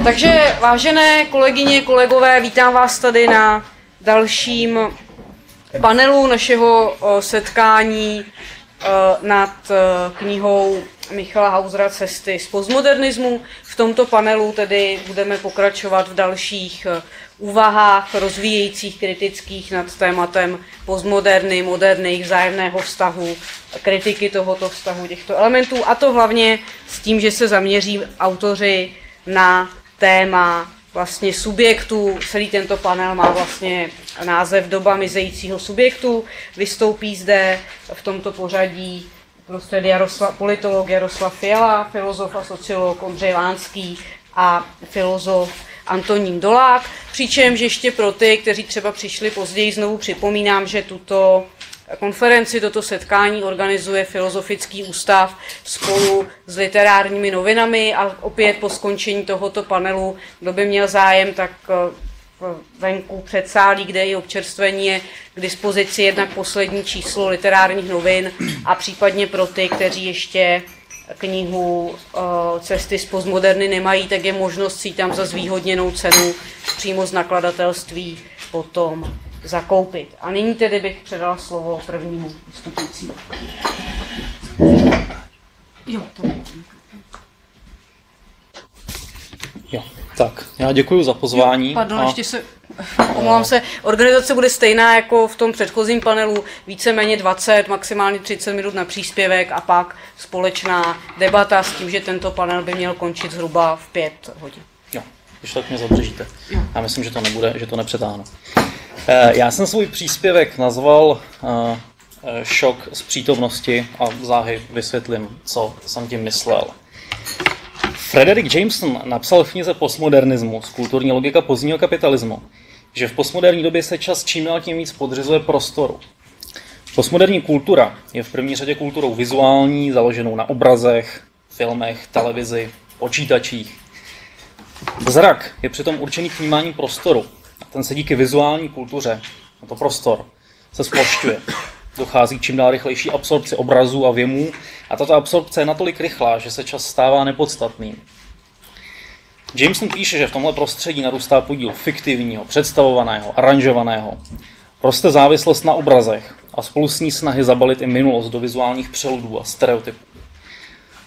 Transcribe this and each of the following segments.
Takže vážené kolegyně, kolegové, vítám vás tady na dalším panelu našeho setkání nad knihou Michala Hausera Cesty z postmodernismu. V tomto panelu tedy budeme pokračovat v dalších úvahách rozvíjejících kritických nad tématem postmoderny, moderny, vzájemného vztahu, kritiky tohoto vztahu těchto elementů, a to hlavně s tím, že se zaměří autoři na téma vlastně subjektu. Celý tento panel má vlastně název Doba mizejícího subjektu. Vystoupí zde v tomto pořadí prostě politolog Jaroslav Fiala, filozof a sociolog Ondřej Lánský a filozof Antonín Dolák. Přičemž ještě pro ty, kteří třeba přišli později, znovu připomínám, že tuto konferenci, toto setkání organizuje Filozofický ústav spolu s Literárními novinami, a opět po skončení tohoto panelu, kdo by měl zájem, tak venku před sálí, kde i občerstvení, je k dispozici jednak poslední číslo Literárních novin, a případně pro ty, kteří ještě knihu Cesty z postmoderny nemají, tak je možnost si tam za zvýhodněnou cenu přímo z nakladatelství potom zakoupit. A nyní tedy bych předala slovo prvnímu vystupujícímu. Tak, já děkuji za pozvání. Ještě se omlouvám se, organizace bude stejná jako v tom předchozím panelu, víceméně 20, maximálně 30 minut na příspěvek a pak společná debata s tím, že tento panel by měl končit zhruba v 5 hodin. Jo, když tak mě zadržíte. Já myslím, že to nebude, že to nepřetáhnu. Já jsem svůj příspěvek nazval Šok z přítomnosti a záhy vysvětlím, co jsem tím myslel. Frederick Jameson napsal v knize Postmodernismus, kulturní logika pozdního kapitalismu, že v postmoderní době se čas čím dál tím víc podřizuje prostoru. Postmoderní kultura je v první řadě kulturou vizuální, založenou na obrazech, filmech, televizi, počítačích. Zrak je přitom určený k vnímání prostoru. Ten se díky vizuální kultuře, a to prostor, se splošťuje. Dochází k čím dál rychlejší absorpci obrazů a věmů, a tato absorpce je natolik rychlá, že se čas stává nepodstatným. Jameson píše, že v tomhle prostředí narůstá podíl fiktivního, představovaného, aranžovaného. Roste závislost na obrazech a spolu s ní snahy zabalit i minulost do vizuálních přeludů a stereotypů.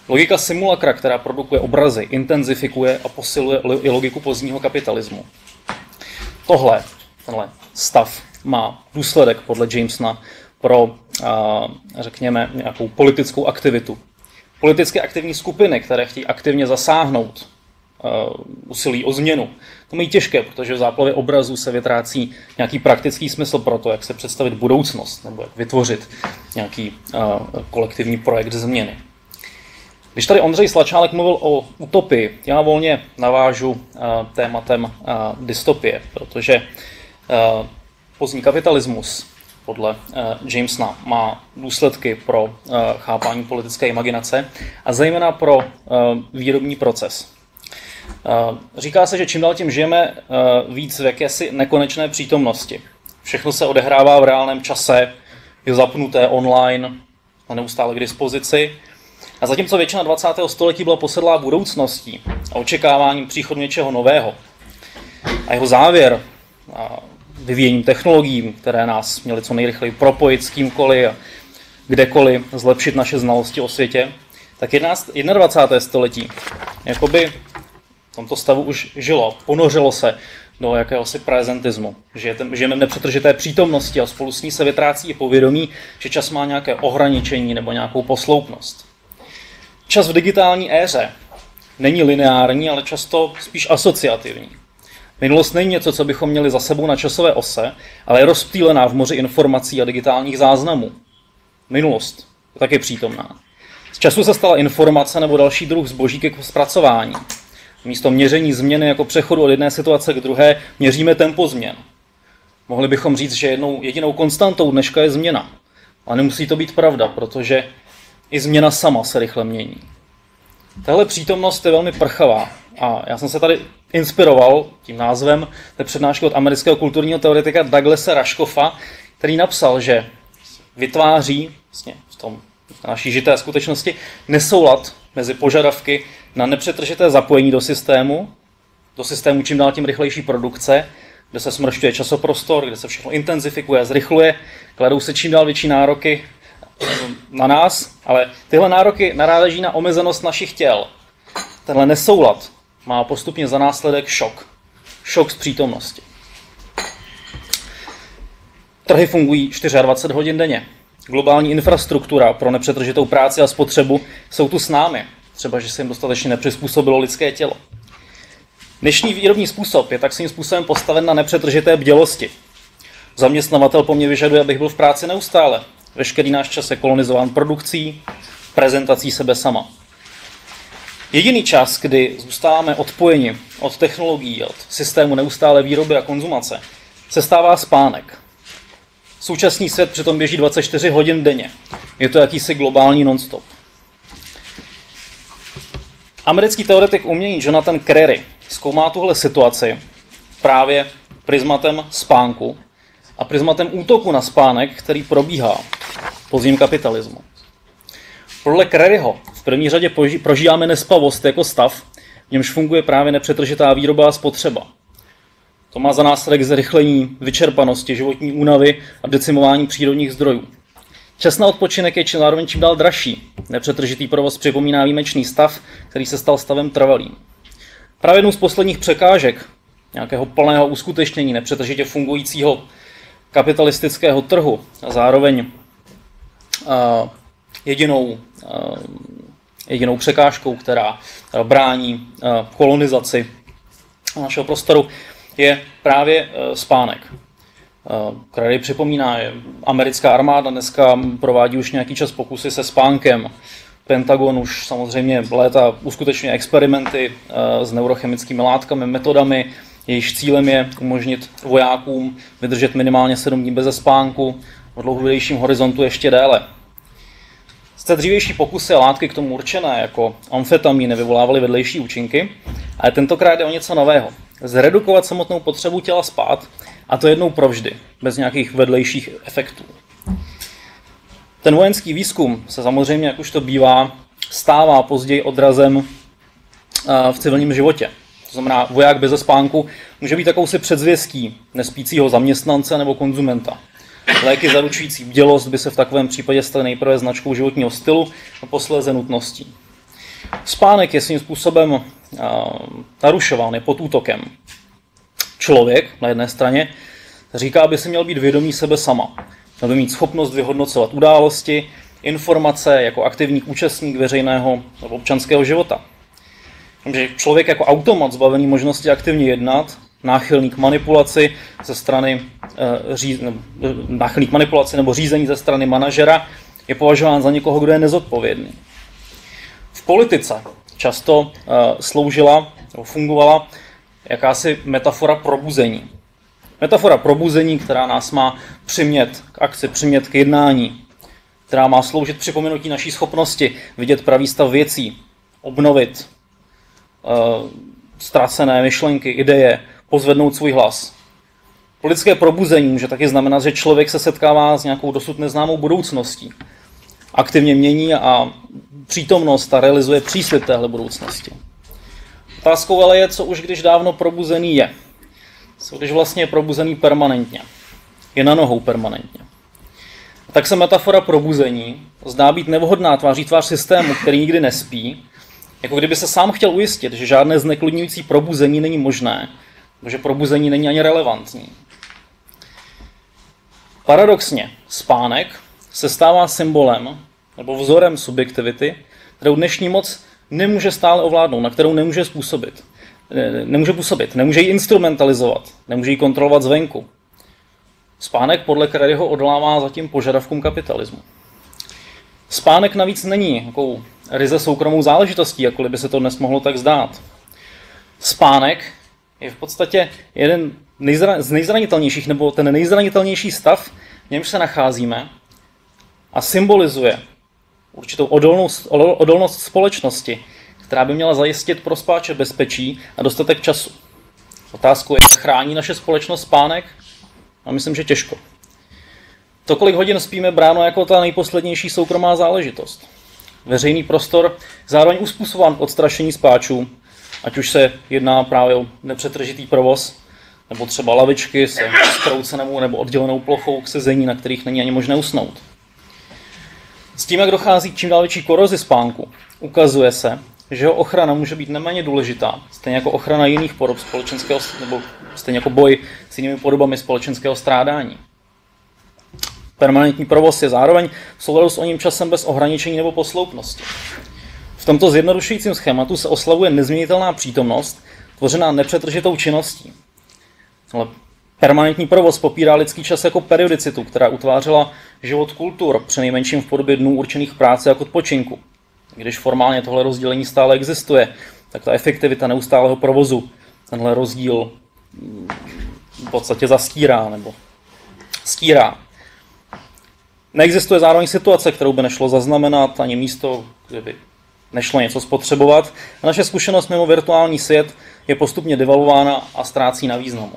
Logika simulakra, která produkuje obrazy, intenzifikuje a posiluje i logiku pozdního kapitalismu. Tenhle stav má důsledek podle Jamesona pro, řekněme, nějakou politickou aktivitu. Politicky aktivní skupiny, které chtějí aktivně zasáhnout, usilují o změnu, to mají těžké, protože v záplavě obrazů se vytrácí nějaký praktický smysl pro to, jak se představit budoucnost nebo jak vytvořit nějaký kolektivní projekt změny. Když tady Ondřej Slačálek mluvil o utopii, já volně navážu tématem dystopie, protože pozdní kapitalismus podle Jamesona má důsledky pro chápání politické imaginace a zejména pro výrobní proces. Říká se, že čím dál tím žijeme víc v jakési nekonečné přítomnosti. Všechno se odehrává v reálném čase, je zapnuté online a neustále k dispozici. A zatímco většina 20. století byla posedlá budoucností a očekáváním příchodu něčeho nového a jeho závěr vyvíjením technologií, které nás měly co nejrychleji propojit s kýmkoliv a kdekoliv zlepšit naše znalosti o světě, tak 21. století jakoby v tomto stavu už žilo, ponořilo se do jakéhosi prezentismu. Žijeme v nepřetržité přítomnosti a spolu s ní se vytrácí i povědomí, že čas má nějaké ohraničení nebo nějakou posloupnost. Čas v digitální éře není lineární, ale často spíš asociativní. Minulost není něco, co bychom měli za sebou na časové ose, ale je rozptýlená v moři informací a digitálních záznamů. Minulost je taky přítomná. Z času se stala informace nebo další druh zboží ke zpracování. Místo měření změny jako přechodu od jedné situace k druhé měříme tempo změn. Mohli bychom říct, že jedinou konstantou dneška je změna. Ale nemusí to být pravda, protože i změna sama se rychle mění. Tahle přítomnost je velmi prchavá a já jsem se tady inspiroval tím názvem té přednášky od amerického kulturního teoretika Douglase Rushkoffa, který napsal, že vytváří vlastně v naší žité skutečnosti nesoulad mezi požadavky na nepřetržité zapojení do systému do systému čím dál tím rychlejší produkce, kde se smršťuje časoprostor, kde se všechno intenzifikuje, zrychluje, kladou se čím dál větší nároky na nás, ale tyhle nároky naráží na omezenost našich těl. Tenhle nesoulad má postupně za následek šok. Šok z přítomnosti. Trhy fungují 24 hodin denně. Globální infrastruktura pro nepřetržitou práci a spotřebu jsou tu s námi. Třeba, že se jim dostatečně nepřizpůsobilo lidské tělo. Dnešní výrobní způsob je tak svým způsobem postaven na nepřetržité bdělosti. Zaměstnavatel po mně vyžaduje, abych byl v práci neustále. Veškerý náš čas je kolonizován produkcí, prezentací sebe sama. Jediný čas, kdy zůstáváme odpojeni od technologií, od systému neustále výroby a konzumace, se stává spánek. Současný svět přitom běží 24 hodin denně. Je to jakýsi globální non-stop. Americký teoretik umění Jonathan Crary zkoumá tuhle situaci právě prismatem spánku a prismatem útoku na spánek, který probíhá v pozdním kapitalismu. Podle Craryho v první řadě prožíváme nespavost jako stav, v němž funguje právě nepřetržitá výroba a spotřeba. To má za následek zrychlení vyčerpanosti, životní únavy a decimování přírodních zdrojů. Čas na odpočinek je zároveň čím dál dražší. Nepřetržitý provoz připomíná výjimečný stav, který se stal stavem trvalým. Právě jednou z posledních překážek nějakého plného uskutečnění nepřetržitě fungujícího kapitalistického trhu a zároveň jedinou překážkou, která brání kolonizaci našeho prostoru, je právě spánek. Crary připomíná, že americká armáda dneska provádí už nějaký čas pokusy se spánkem. Pentagon už samozřejmě léta uskutečňuje experimenty s neurochemickými látkami, metodami, jejichž cílem je umožnit vojákům vydržet minimálně 7 dní beze spánku, v dlouhodobějším horizontu ještě déle. Z té dřívější pokusy a látky k tomu určené jako amfetamíny vyvolávaly vedlejší účinky, ale tentokrát jde o něco nového. Zredukovat samotnou potřebu těla spát, a to jednou provždy, bez nějakých vedlejších efektů. Ten vojenský výzkum se samozřejmě, jak už to bývá, stává později odrazem v civilním životě. To znamená, voják bez spánku může být jakousi předzvěstí nespícího zaměstnance nebo konzumenta. Léky zaručující bdělost by se v takovém případě staly nejprve značkou životního stylu a posléze nutností. Spánek je svým způsobem narušován, je pod útokem. Člověk na jedné straně říká, aby si měl být vědomý sebe sama. Měl by mít schopnost vyhodnocovat události, informace jako aktivní účastník veřejného nebo občanského života. Takže člověk jako automat zbavený možnosti aktivně jednat, náchylný k manipulaci nebo řízení ze strany manažera, je považován za někoho, kdo je nezodpovědný. V politice často sloužila nebo fungovala jakási metafora probuzení. Metafora probuzení, která nás má přimět k akci, přimět k jednání, která má sloužit připomenutí naší schopnosti vidět pravý stav věcí, obnovit ztracené myšlenky, ideje, pozvednout svůj hlas. Politické probuzení může taky znamenat, že člověk se setkává s nějakou dosud neznámou budoucností. Aktivně mění a přítomnost a realizuje příslib téhle budoucnosti. Otázkou ale je, co už když dávno probuzený je. Co když vlastně je probuzený permanentně. Je na nohou permanentně. Tak se metafora probuzení zdá být nevhodná tváří tvář systému, který nikdy nespí, jako kdyby se sám chtěl ujistit, že žádné zneklidňující probuzení není možné, protože probuzení není ani relevantní. Paradoxně, spánek se stává symbolem nebo vzorem subjektivity, kterou dnešní moc nemůže stále ovládnout, na kterou nemůže působit, nemůže ji instrumentalizovat, nemůže ji kontrolovat zvenku. Spánek podle Craryho odolává zatím požadavkům kapitalismu. Spánek navíc není takovou ryze soukromou záležitostí, jakkoliv by se to dnes mohlo tak zdát. Spánek je v podstatě jeden z nejzranitelnějších, nebo ten nejzranitelnější stav, v němž se nacházíme a symbolizuje určitou odolnost společnosti, která by měla zajistit pro spáče bezpečí a dostatek času. Otázkou je, chrání naše společnost spánek? A myslím, že těžko. To, kolik hodin spíme, bráno jako ta nejposlednější soukromá záležitost. Veřejný prostor zároveň uspůsobován k odstrašení spáčů Ať už se jedná právě o nepřetržitý provoz, nebo třeba lavičky se zkroucenou nebo oddělenou plochou k sezení, na kterých není ani možné usnout. S tím, jak dochází k čím dál větší korozi spánku, ukazuje se, že jeho ochrana může být neméně důležitá, stejně jako ochrana jiných podob společenského, nebo stejně jako boj s jinými podobami společenského strádání. Permanentní provoz je zároveň v souladu s oním časem bez ohraničení nebo posloupnosti. V tomto zjednodušujícím schématu se oslavuje nezměnitelná přítomnost, tvořená nepřetržitou činností. Ale permanentní provoz popírá lidský čas jako periodicitu, která utvářela život kultur, přinejmenším v podobě dnů určených práce jako odpočinku. Když formálně tohle rozdělení stále existuje, tak ta efektivita neustálého provozu tenhle rozdíl v podstatě zastírá nebo stírá. Neexistuje zároveň situace, kterou by nešlo zaznamenat, ani místo, kde by nešlo něco spotřebovat. A naše zkušenost mimo virtuální svět je postupně devalvována a ztrácí na významu.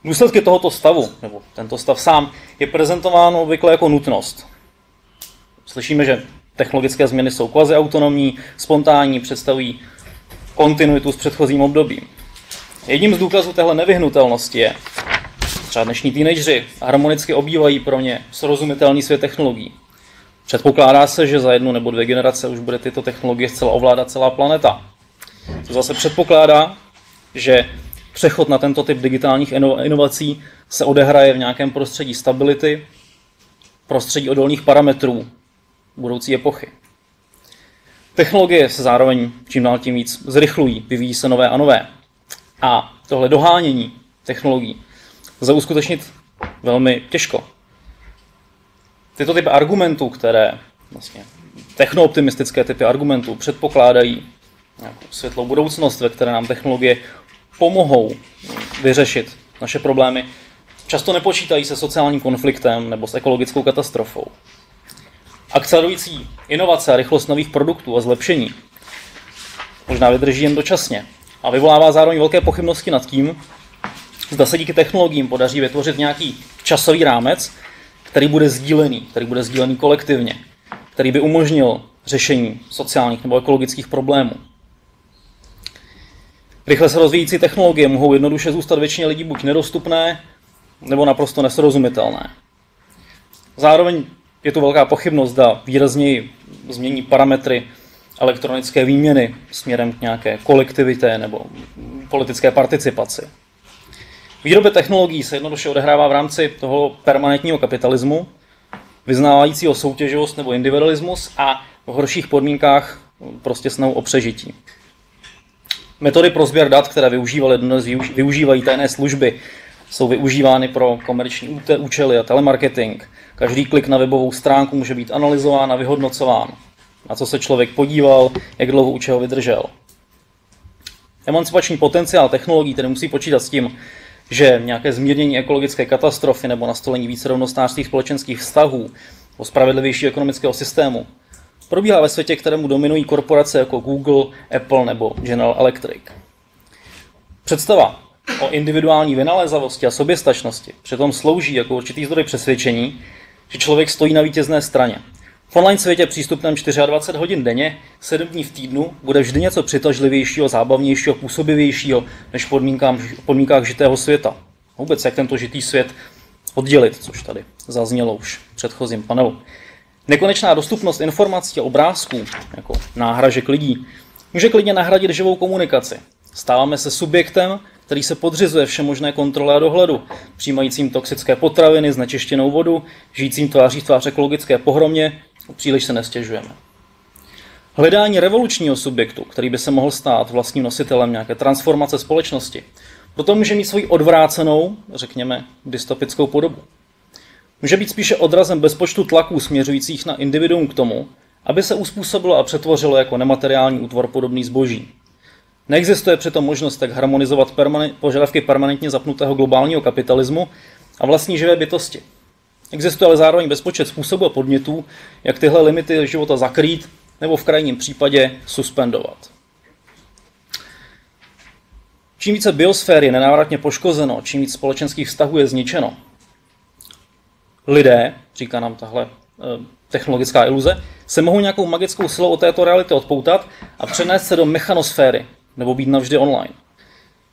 Důsledky tohoto stavu, nebo tento stav sám, je prezentován obvykle jako nutnost. Slyšíme, že technologické změny jsou kvaziautonomní, spontánní, představují kontinuitu s předchozím obdobím. Jedním z důkazů téhle nevyhnutelnosti je, třeba dnešní teenageři harmonicky obývají pro ně srozumitelný svět technologií. Předpokládá se, že za 1 nebo 2 generace už bude tyto technologie zcela ovládat celá planeta. To zase předpokládá, že přechod na tento typ digitálních inovací se odehraje v nějakém prostředí stability, prostředí odolných parametrů budoucí epochy. Technologie se zároveň čím dál tím víc zrychlují, vyvíjí se nové a nové. A tohle dohánění technologií lze uskutečnit velmi těžko. Tyto typy argumentů, které vlastně technooptimistické typy argumentů předpokládají nějakou světlou budoucnost, ve které nám technologie pomohou vyřešit naše problémy, často nepočítají se sociálním konfliktem nebo s ekologickou katastrofou. Akcelerující inovace a rychlost nových produktů a zlepšení možná vydrží jen dočasně a vyvolává zároveň velké pochybnosti nad tím, zda se díky technologiím podaří vytvořit nějaký časový rámec, který bude sdílený kolektivně, který by umožnil řešení sociálních nebo ekologických problémů. Rychle se rozvíjící technologie mohou jednoduše zůstat většině lidí buď nedostupné, nebo naprosto nesrozumitelné. Zároveň je tu velká pochybnost, zda výrazněji změní parametry elektronické výměny směrem k nějaké kolektivitě nebo politické participaci. Výroba technologií se jednoduše odehrává v rámci toho permanentního kapitalismu, vyznávajícího soutěživost nebo individualismus a v horších podmínkách prostě snahu o přežití. Metody pro sběr dat, které využívají tajné služby, jsou využívány pro komerční účely a telemarketing. Každý klik na webovou stránku může být analyzován a vyhodnocován. Na co se člověk podíval, jak dlouho u čeho vydržel. Emancipační potenciál technologií tedy musí počítat s tím, že nějaké zmírnění ekologické katastrofy nebo nastolení více rovnostářských společenských vztahů o spravedlivější ekonomického systému probíhá ve světě, kterému dominují korporace jako Google, Apple nebo General Electric. Představa o individuální vynalézavosti a soběstačnosti přitom slouží jako určitý zdroj přesvědčení, že člověk stojí na vítězné straně. V online světě přístupném 24 hodin denně, 7 dní v týdnu, bude vždy něco přitažlivějšího, zábavnějšího, působivějšího než v podmínkách žitého světa. Vůbec jak tento žitý svět oddělit, což tady zaznělo už v předchozím panelu. Nekonečná dostupnost informací a obrázků, jako náhražek lidí, může klidně nahradit živou komunikaci. Stáváme se subjektem, který se podřizuje všemožné kontrole a dohledu, přijímajícím toxické potraviny, znečištěnou vodu, žijícím tváří v tvář ekologické pohromě, příliš se nestěžujeme. Hledání revolučního subjektu, který by se mohl stát vlastním nositelem nějaké transformace společnosti, proto může mít svoji odvrácenou, řekněme, dystopickou podobu. Může být spíše odrazem bezpočtu tlaků směřujících na individuum k tomu, aby se uspůsobilo a přetvořilo jako nemateriální útvar podobný zboží. Neexistuje přitom možnost tak harmonizovat požadavky permanentně zapnutého globálního kapitalismu a vlastní živé bytosti. Existuje ale zároveň bezpočet způsobů a podnětů, jak tyhle limity života zakrýt nebo v krajním případě suspendovat. Čím více biosféry je nenávratně poškozeno, čím víc společenských vztahů je zničeno, lidé, říká nám tahle technologická iluze, se mohou nějakou magickou silou od této reality odpoutat a přenést se do mechanosféry, nebo být navždy online.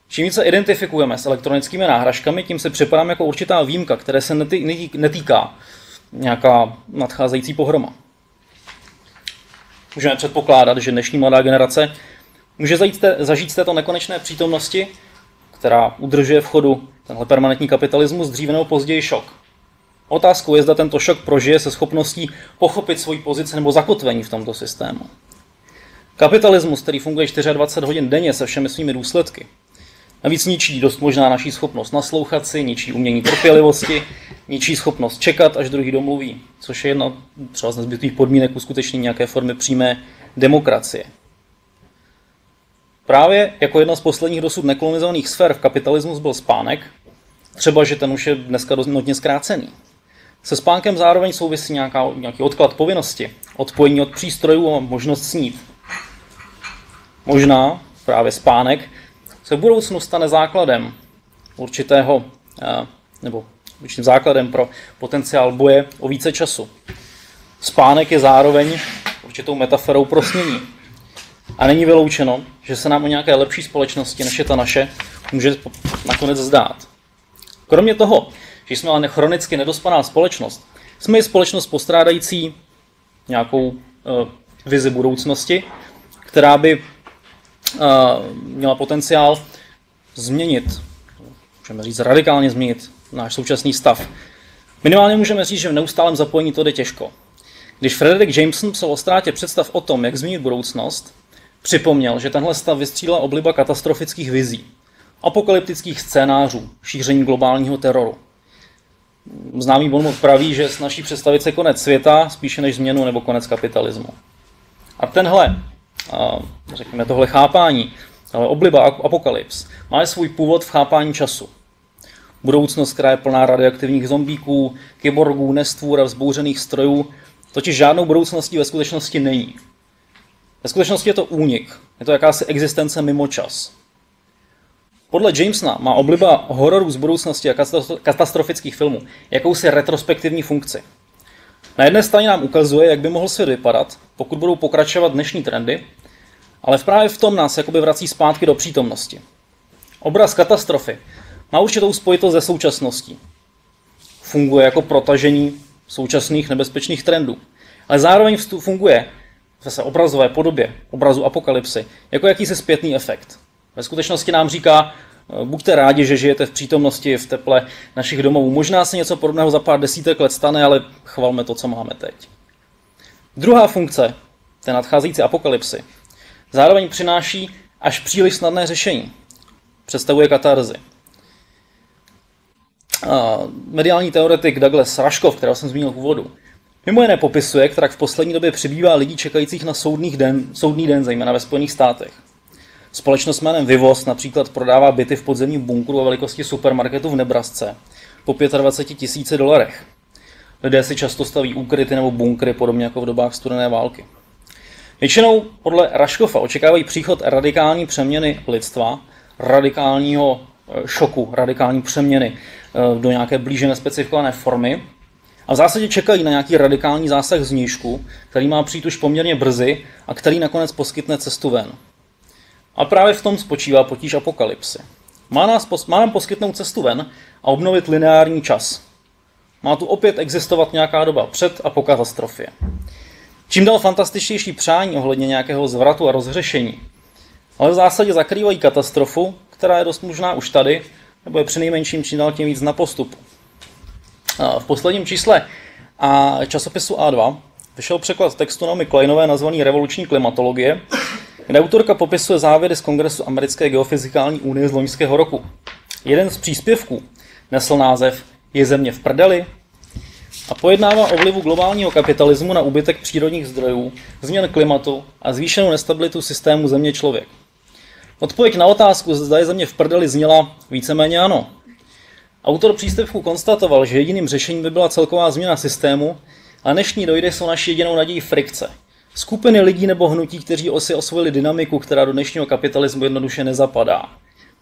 Čím více identifikujeme s elektronickými náhražkami, tím se připadáme jako určitá výjimka, které se netýká nějaká nadcházející pohroma. Můžeme předpokládat, že dnešní mladá generace může zažít z této nekonečné přítomnosti, která udržuje v chodu tenhle permanentní kapitalismus, dříve nebo později šok. Otázkou je, zda tento šok prožije se schopností pochopit svoji pozici nebo zakotvení v tomto systému. Kapitalismus, který funguje 24 hodin denně se všemi svými důsledky, navíc ničí dost možná naší schopnost naslouchat si, ničí umění trpělivosti, ničí schopnost čekat, až druhý domluví, což je jedna třeba z nezbytných podmínek uskutečnění nějaké formy přímé demokracie. Právě jako jedna z posledních dosud nekolonizovaných sfér v kapitalismus byl spánek, třeba že ten už je dneska notně zkrácený. Se spánkem zároveň souvisí nějaký odklad povinnosti, odpojení od přístrojů a možnost snít. Možná právě spánek se v budoucnu stane základem určitého, nebo určitým základem pro potenciál boje o více času. Spánek je zároveň určitou metaforou pro snění. A není vyloučeno, že se nám o nějaké lepší společnosti, než je ta naše, může nakonec zdát. Kromě toho, že jsme ale chronicky nedospaná společnost, jsme i společnost postrádající nějakou vizi budoucnosti, která by měla potenciál změnit, můžeme říct radikálně změnit náš současný stav. Minimálně můžeme říct, že v neustálém zapojení to jde těžko. Když Frederick Jameson psal o ztrátě představ o tom, jak změnit budoucnost, připomněl, že tenhle stav vystřílel obliba katastrofických vizí, apokalyptických scénářů, šíření globálního teroru. Známý Bonmot praví, že snaží představit se konec světa, spíše než změnu nebo konec kapitalismu. A řekněme tohle chápání, ale obliba apokalyps, má svůj původ v chápání času. Budoucnost, která je plná radioaktivních zombíků, kyborgů, nestvůr a vzbouřených strojů, totiž žádnou budoucností ve skutečnosti není. Ve skutečnosti je to únik, je to jakási existence mimo čas. Podle Jamesona má obliba hororů z budoucnosti a katastrofických filmů jakousi retrospektivní funkci. Na jedné straně nám ukazuje, jak by mohl svět vypadat, pokud budou pokračovat dnešní trendy, ale právě v tom nás jakoby vrací zpátky do přítomnosti. Obraz katastrofy má určitou spojitost se současností. Funguje jako protažení současných nebezpečných trendů, ale zároveň funguje v obrazové podobě obrazu apokalypsy jako jakýsi zpětný efekt. Ve skutečnosti nám říká, buďte rádi, že žijete v přítomnosti, v teple našich domovů. Možná se něco podobného za pár desítek let stane, ale chvalme to, co máme teď. Druhá funkce té nadcházející apokalypsy zároveň přináší až příliš snadné řešení. Představuje katarzy. Mediální teoretik Douglas Rushkoff, kterého jsem zmínil v úvodu, mimo jiné popisuje, jak v poslední době přibývá lidí čekajících na soudný den, zejména ve Spojených státech. Společnost jménem Vivos například prodává byty v podzemním bunkru o velikosti supermarketu v Nebrasce po $25,000. Lidé si často staví úkryty nebo bunkry, podobně jako v dobách studené války. Většinou podle Rushkoffa očekávají příchod radikální přeměny lidstva, radikálního šoku, radikální přeměny do nějaké blíže nespecifikované formy a v zásadě čekají na nějaký radikální zásah zvnějšku, který má přijít už poměrně brzy a který nakonec poskytne cestu ven. A právě v tom spočívá potíž apokalypsy. Má nám poskytnout cestu ven a obnovit lineární čas. Má tu opět existovat nějaká doba před a po katastrofě. Čím dál fantastičtější přání ohledně nějakého zvratu a rozhřešení, ale v zásadě zakrývají katastrofu, která je dost možná už tady, nebo je přinejmenším čím dál tím víc na postupu. V posledním čísle časopisu A2 vyšel překlad textu Naomi Kleinové nazvaný Revoluční klimatologie, kde autorka popisuje závěry z Kongresu Americké geofyzikální unie z loňského roku. Jeden z příspěvků nesl název Je země v prdeli a pojednává o vlivu globálního kapitalismu na úbytek přírodních zdrojů, změn klimatu a zvýšenou nestabilitu systému země člověk. Odpověď na otázku, zda je země v prdeli, zněla víceméně ano. Autor příspěvku konstatoval, že jediným řešením by byla celková změna systému a dnešní dojdy jsou naší jedinou nadějí frikce. Skupiny lidí nebo hnutí, kteří si osvojili dynamiku, která do dnešního kapitalismu jednoduše nezapadá.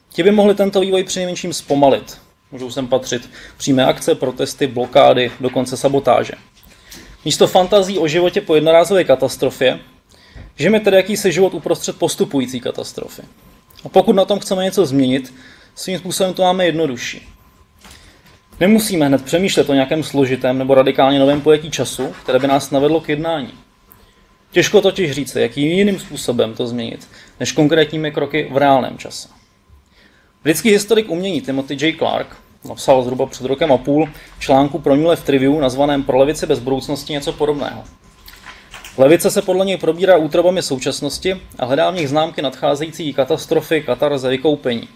Ti by mohli tento vývoj přinejmenším zpomalit. Můžou sem patřit přímé akce, protesty, blokády, dokonce sabotáže. Místo fantazí o životě po jednorázové katastrofě, žijeme tedy jakýsi život uprostřed postupující katastrofy. A pokud na tom chceme něco změnit, svým způsobem to máme jednodušší. Nemusíme hned přemýšlet o nějakém složitém nebo radikálně novém pojetí času, které by nás navedlo k jednání. Těžko totiž říct, jakým jiným způsobem to změnit, než konkrétními kroky v reálném čase. Britský historik umění Timothy J. Clark napsal zhruba před rokem a půl článku pro New Left Review nazvaném Pro levici bez budoucnosti něco podobného. Levice se podle něj probírá útrobami současnosti a hledá v nich známky nadcházející katastrofy, katarze, vykoupení.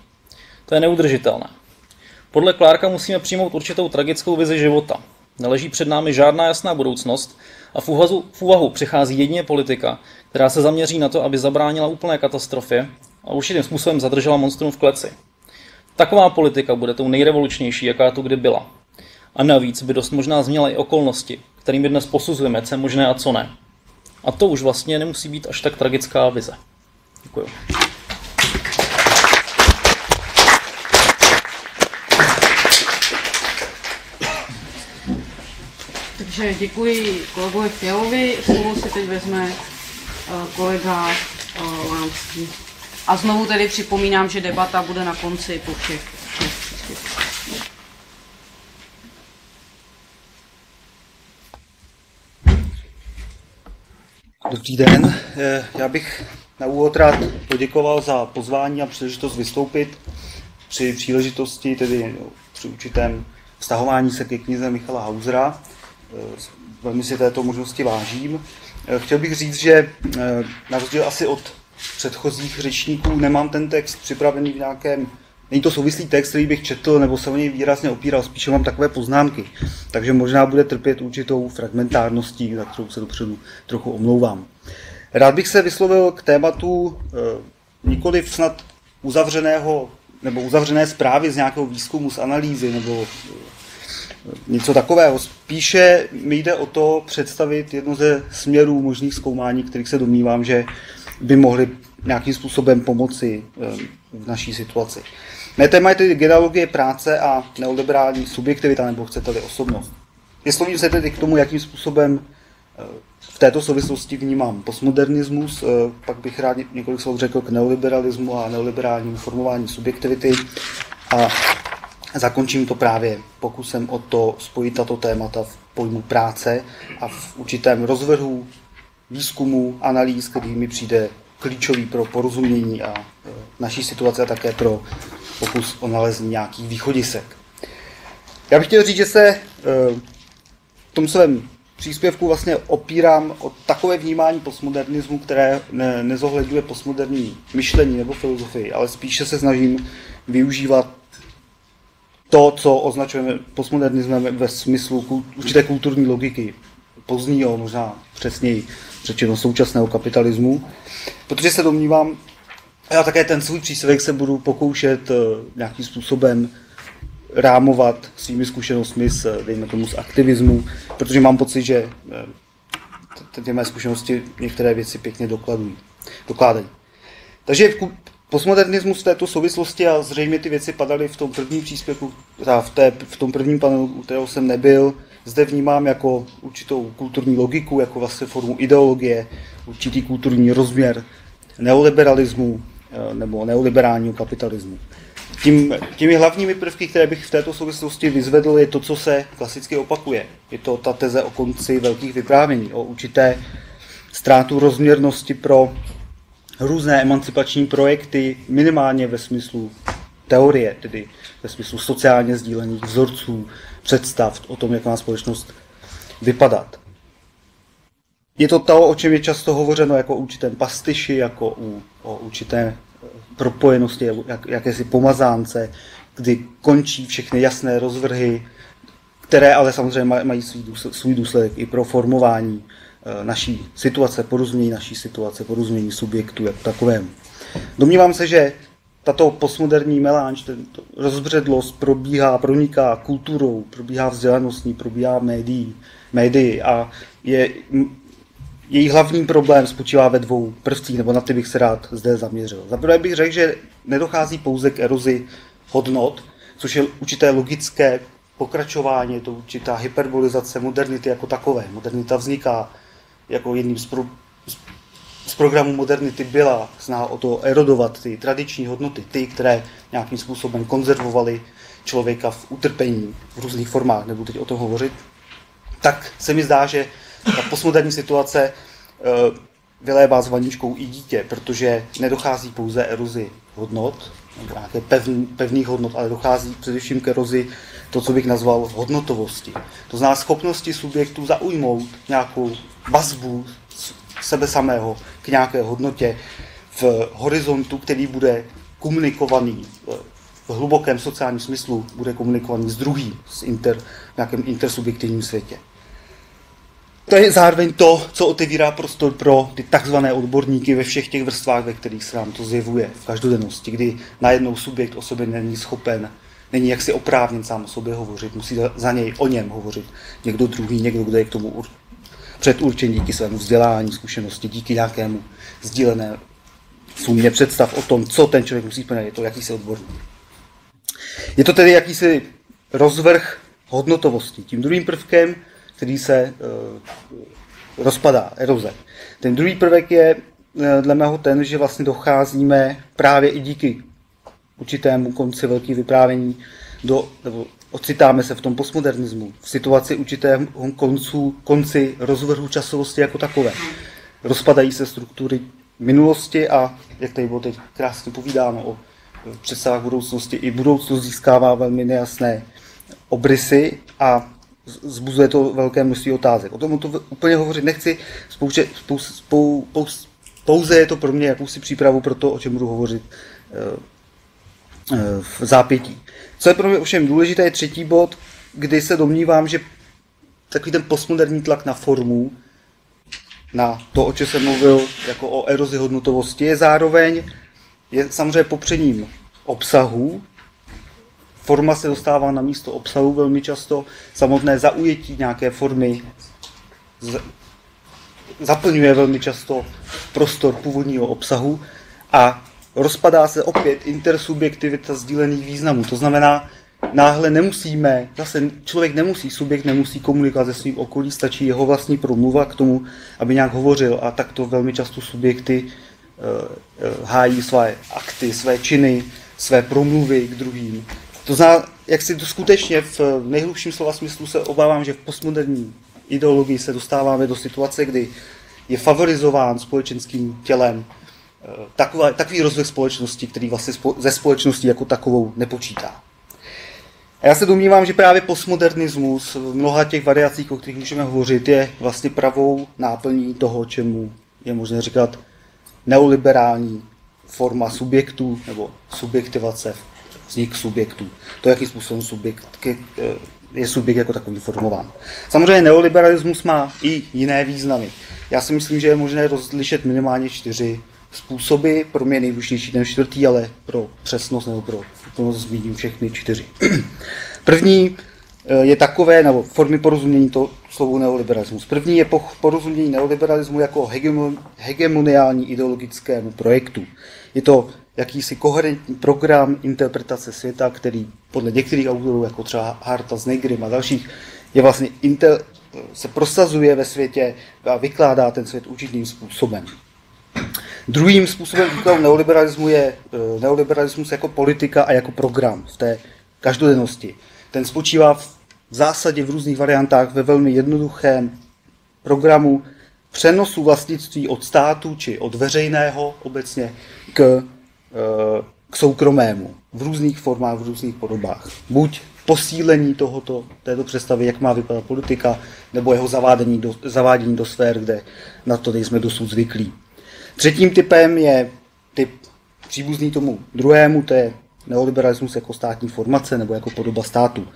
To je neudržitelné. Podle Clarka musíme přijmout určitou tragickou vizi života. Neleží před námi žádná jasná budoucnost a v úvahu přichází jedině politika, která se zaměří na to, aby zabránila úplné katastrofě a určitým způsobem zadržela monstrum v kleci. Taková politika bude tou nejrevolučnější, jaká tu kdy byla. A navíc by dost možná změnila i okolnosti, kterými dnes posuzujeme, co je možné a co ne. A to už vlastně nemusí být až tak tragická vize. Děkuju. Takže děkuji kolegovi Fialovi, slovo si teď vezme kolega Lánský. A znovu tedy připomínám, že debata bude na konci po všech příspěvcích. Dobrý den, já bych na úvod rád poděkoval za pozvání a příležitost vystoupit při příležitosti, tedy při určitém vztahování se ke knize Michala Hausera. Velmi si této možnosti vážím. Chtěl bych říct, že na rozdíl asi od předchozích řečníků nemám ten text připravený v nějakém, není to souvislý text, který bych četl nebo se o něj výrazně opíral, spíše mám takové poznámky. Takže možná bude trpět určitou fragmentárností, za kterou se dopředu trochu omlouvám. Rád bych se vyslovil k tématu nikoliv snad uzavřeného nebo uzavřené zprávy z nějakého výzkumu, z analýzy nebo něco takového. Spíše mi jde o to představit jedno ze směrů možných zkoumání, kterých se domnívám, že by mohly nějakým způsobem pomoci v naší situaci. Mé téma je tedy genealogie práce a neoliberální subjektivita, nebo chcete-li osobnost. Vyslovím se tedy k tomu, jakým způsobem v této souvislosti vnímám postmodernismus, pak bych rád několik slov řekl k neoliberalismu a neoliberálnímu formování subjektivity a zakončím to právě pokusem o to spojit tato témata v pojmu práce a v určitém rozvrhu výzkumu, analýz, který mi přijde klíčový pro porozumění a naší situace a také pro pokus o nalezení nějakých východisek. Já bych chtěl říct, že se v tom svém příspěvku vlastně opírám o takové vnímání postmodernismu, které nezohledňuje postmoderní myšlení nebo filozofii, ale spíše se snažím využívat to, co označujeme postmodernismem ve smyslu určité kulturní logiky, pozdního, možná přesněji řečeno současného kapitalismu, protože se domnívám, já také ten svůj příspěvek se budu pokoušet nějakým způsobem rámovat svými zkušenostmi dejme tomu, z aktivismu, protože mám pocit, že ty mé zkušenosti některé věci pěkně dokládají. Takže postmodernismus v této souvislosti, a zřejmě ty věci padaly v tom prvním příspěvku, v tom prvním panelu, u kterého jsem nebyl, zde vnímám jako určitou kulturní logiku, jako vlastně formu ideologie, určitý kulturní rozměr neoliberalismu nebo neoliberálního kapitalismu. Těmi hlavními prvky, které bych v této souvislosti vyzvedl, je to, co se klasicky opakuje. Je to ta teze o konci velkých vyprávění, o určité ztrátu rozměrnosti pro různé emancipační projekty, minimálně ve smyslu teorie, tedy ve smyslu sociálně sdílených vzorců, představ o tom, jak má společnost vypadat. Je to to, o čem je často hovořeno jako o určitém pastyši, jako o určité propojenosti, jakési pomazánce, kdy končí všechny jasné rozvrhy, které ale samozřejmě mají svůj důsledek i pro formování naší situace, porozumění naší situace, porozumění subjektu jako takovému. Domnívám se, že tato postmoderní melanž, rozbředlost proniká kulturou, probíhá vzdělaností, probíhá médii a její hlavní problém spočívá ve dvou prvcích, nebo na ty bych se rád zde zaměřil. Za prvé bych řekl, že nedochází pouze k erozi hodnot, což je určité logické pokračování, je to určitá hyperbolizace modernity jako takové. Modernita vzniká jako jedním z programů modernity byla snaha o to erodovat ty tradiční hodnoty, ty, které nějakým způsobem konzervovaly člověka v utrpení v různých formách, nebudu teď o tom hovořit, tak se mi zdá, že ta postmoderní situace vylévá s vaničkou i dítě, protože nedochází pouze erozi hodnot, nebo nějaké pevných hodnot, ale dochází především k erozi to, co bych nazval hodnotovosti. To znamená schopnosti subjektu zaujmout nějakou vazbu sebe samého k nějaké hodnotě v horizontu, který bude komunikovaný v hlubokém sociálním smyslu, bude komunikovaný s druhým, v nějakém intersubjektivním světě. To je zároveň to, co otevírá prostor pro ty takzvané odborníky ve všech těch vrstvách, ve kterých se nám to zjevuje v každodennosti, kdy najednou subjekt o sobě není schopen, není jaksi oprávněn sám o sobě hovořit, musí za něj o něm hovořit někdo druhý, někdo, kdo je k tomu předurčen díky svému vzdělání, zkušenosti, díky nějakému sdílené sumě představ o tom, co ten člověk musí plnit, je to jakýsi odborník. Je to tedy jakýsi rozvrh hodnotovosti. Tím druhým prvkem, který se rozpadá, eroze. Ten druhý prvek je dle mého ten, že vlastně docházíme právě i díky určitému konci velkých vyprávění nebo ocitáme se v tom postmodernismu, v situaci určitého konci rozvrhu časovosti jako takové. Rozpadají se struktury minulosti a, jak tady bylo teď krásně povídáno o představách budoucnosti, i budoucnost získává velmi nejasné obrysy a vzbuzuje to velké množství otázek. O tom to úplně hovořit nechci, pouze je to pro mě jakousi přípravu pro to, o čem budu hovořit v zápětí. Co je pro mě ovšem důležité, je třetí bod, kdy se domnívám, že takový ten postmoderní tlak na formu, na to, o čem jsem mluvil, jako o erozi hodnotovosti, je samozřejmě popřením obsahu. Forma se dostává na místo obsahu velmi často, samotné zaujetí nějaké formy zaplňuje velmi často prostor původního obsahu a rozpadá se opět intersubjektivita sdílených významů. To znamená, náhle nemusíme, zase subjekt nemusí komunikovat se svým okolí, stačí jeho vlastní promluva k tomu, aby nějak hovořil a takto velmi často subjekty hájí své akty, své činy, své promluvy k druhým. To znamená, jak si to skutečně v nejhlubším slova smyslu se obávám, že v postmoderní ideologii se dostáváme do situace, kdy je favorizován společenským tělem takový rozvoj společnosti, který vlastně ze společností jako takovou nepočítá. A já se domnívám, že právě postmodernismus v mnoha těch variacích, o kterých můžeme hovořit, je vlastně pravou náplní toho, čemu je možné říkat neoliberální forma subjektů nebo subjektivace, vznik subjektů. To, jakým způsobem je subjekt jako takový formován. Samozřejmě neoliberalismus má i jiné významy. Já si myslím, že je možné rozlišit minimálně 4 způsoby. Pro mě je nejdůležitější ten 4., ale pro přesnost nebo pro úplnost zmíním všechny 4. První je takové, nebo formy porozumění to slovu neoliberalismus. První je porozumění neoliberalismu jako hegemoniální ideologickému projektu. Je to jakýsi koherentní program interpretace světa, který podle některých autorů, jako třeba Harta, Snegrim a dalších, je vlastně se prosazuje ve světě a vykládá ten svět určitým způsobem. Druhým způsobem výkladu neoliberalismu je neoliberalismus jako politika a jako program v té každodennosti. Ten spočívá v zásadě v různých variantách ve velmi jednoduchém programu přenosu vlastnictví od státu či od veřejného obecně k soukromému v různých formách, v různých podobách. Buď posílení této představy, jak má vypadat politika, nebo jeho zavádění do sfér, kde na to nejsme dosud zvyklí. Třetím typem je typ příbuzný tomu druhému, to je neoliberalismus jako státní formace nebo jako podoba státu,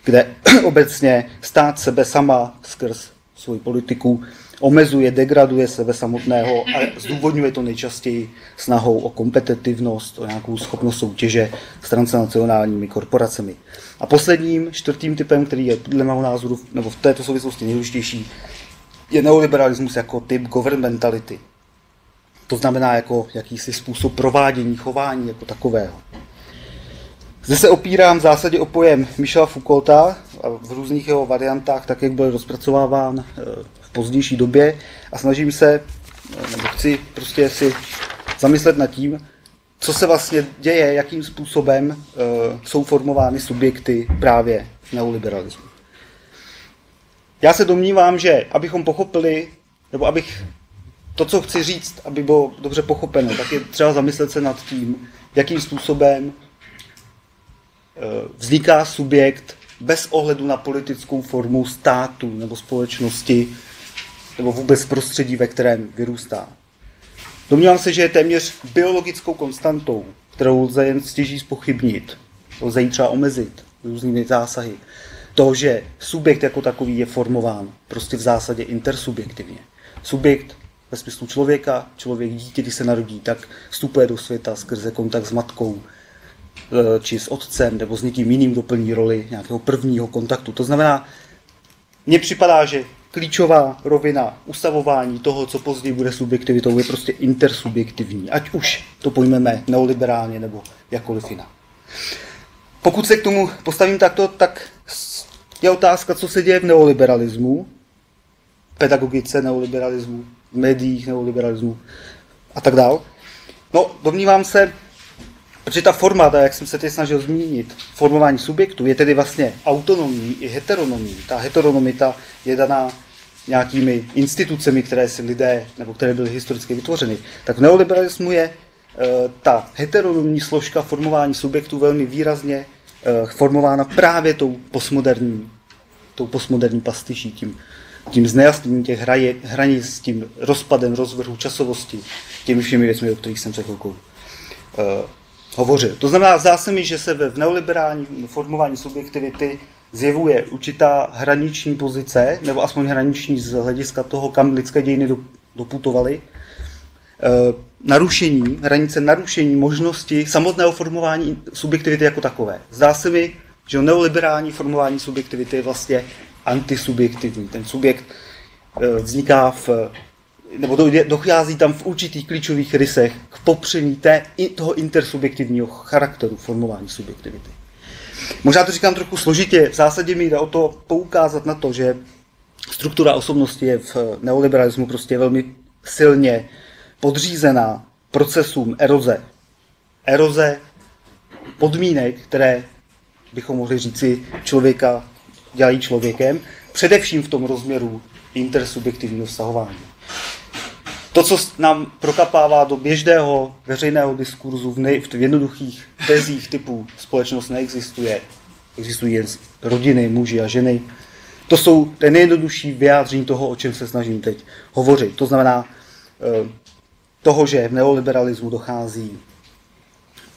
kde obecně stát sebe sama skrz svou politiku omezuje, degraduje sebe samotného a zdůvodňuje to nejčastěji snahou o kompetitivnost, o nějakou schopnost soutěže s transnacionálními korporacemi. A posledním, 4. typem, který je podle mého názoru, nebo v této souvislosti nejdůležitější, je neoliberalismus jako typ governmentality. To znamená jako jakýsi způsob provádění, chování jako takového. Zde se opírám v zásadě o pojem Michela Foucaulta a v různých jeho variantách, tak jak byl rozpracováván v pozdější době a snažím se, nebo chci prostě si zamyslet nad tím, co se vlastně děje, jakým způsobem jsou formovány subjekty právě v neoliberalismu. Já se domnívám, že abychom pochopili, nebo abych to, co chci říct, aby bylo dobře pochopeno, tak je třeba zamyslet se nad tím, jakým způsobem vzniká subjekt bez ohledu na politickou formu státu nebo společnosti nebo vůbec prostředí, ve kterém vyrůstá. Domnívám se, že je téměř biologickou konstantou, kterou lze jen stěží zpochybnit, lze ji třeba omezit různými zásahy. To, že subjekt jako takový je formován prostě v zásadě intersubjektivně. Subjekt ve smyslu člověka, člověk dítě, když se narodí, tak vstupuje do světa skrze kontakt s matkou, či s otcem, nebo s někým jiným doplní roli nějakého prvního kontaktu. To znamená, mně připadá, že klíčová rovina ustavování toho, co později bude subjektivitou, je prostě intersubjektivní. Ať už to pojmeme neoliberálně nebo jakkoliv jinak. Pokud se k tomu postavím takto, tak je otázka, co se děje v neoliberalismu, pedagogice neoliberalismu, v médiích neoliberalismu a tak dál. No, domnívám se, protože ta forma, jak jsem se teď snažil zmínit, formování subjektu, je tedy vlastně autonomní i heteronomní. Ta heteronomita je daná nějakými institucemi, které si lidé, nebo které byly historicky vytvořeny. Tak v neoliberalismu je ta heteronomní složka formování subjektů velmi výrazně formována právě tou postmoderní pastiší, tím znejasněním těch hranic, tím rozpadem rozvrhu časovosti, těmi všemi věcmi, o kterých jsem před chvilkou hovořil. To znamená, zdá se mi, že se v neoliberálním formování subjektivity zjevuje určitá hraniční pozice, nebo aspoň hraniční z hlediska toho, kam lidské dějiny doputovaly, hranice narušení možnosti samotného formování subjektivity jako takové. Zdá se mi, že neoliberální formování subjektivity je vlastně antisubjektivní. Ten subjekt vzniká nebo dochází tam v určitých klíčových rysech k popření toho intersubjektivního charakteru formování subjektivity. Možná to říkám trochu složitě, v zásadě mi jde o to poukázat na to, že struktura osobnosti je v neoliberalismu prostě velmi silně podřízená procesům eroze. Eroze podmínek, které bychom mohli říci člověka dělají člověkem, především v tom rozměru intersubjektivního vztahování. To, co nám prokapává do běžného veřejného diskurzu v jednoduchých tezích typu společnost neexistuje, existují jen rodiny, muži a ženy, to jsou ten nejjednodušší vyjádření toho, o čem se snažím teď hovořit. To znamená toho, že v neoliberalismu dochází,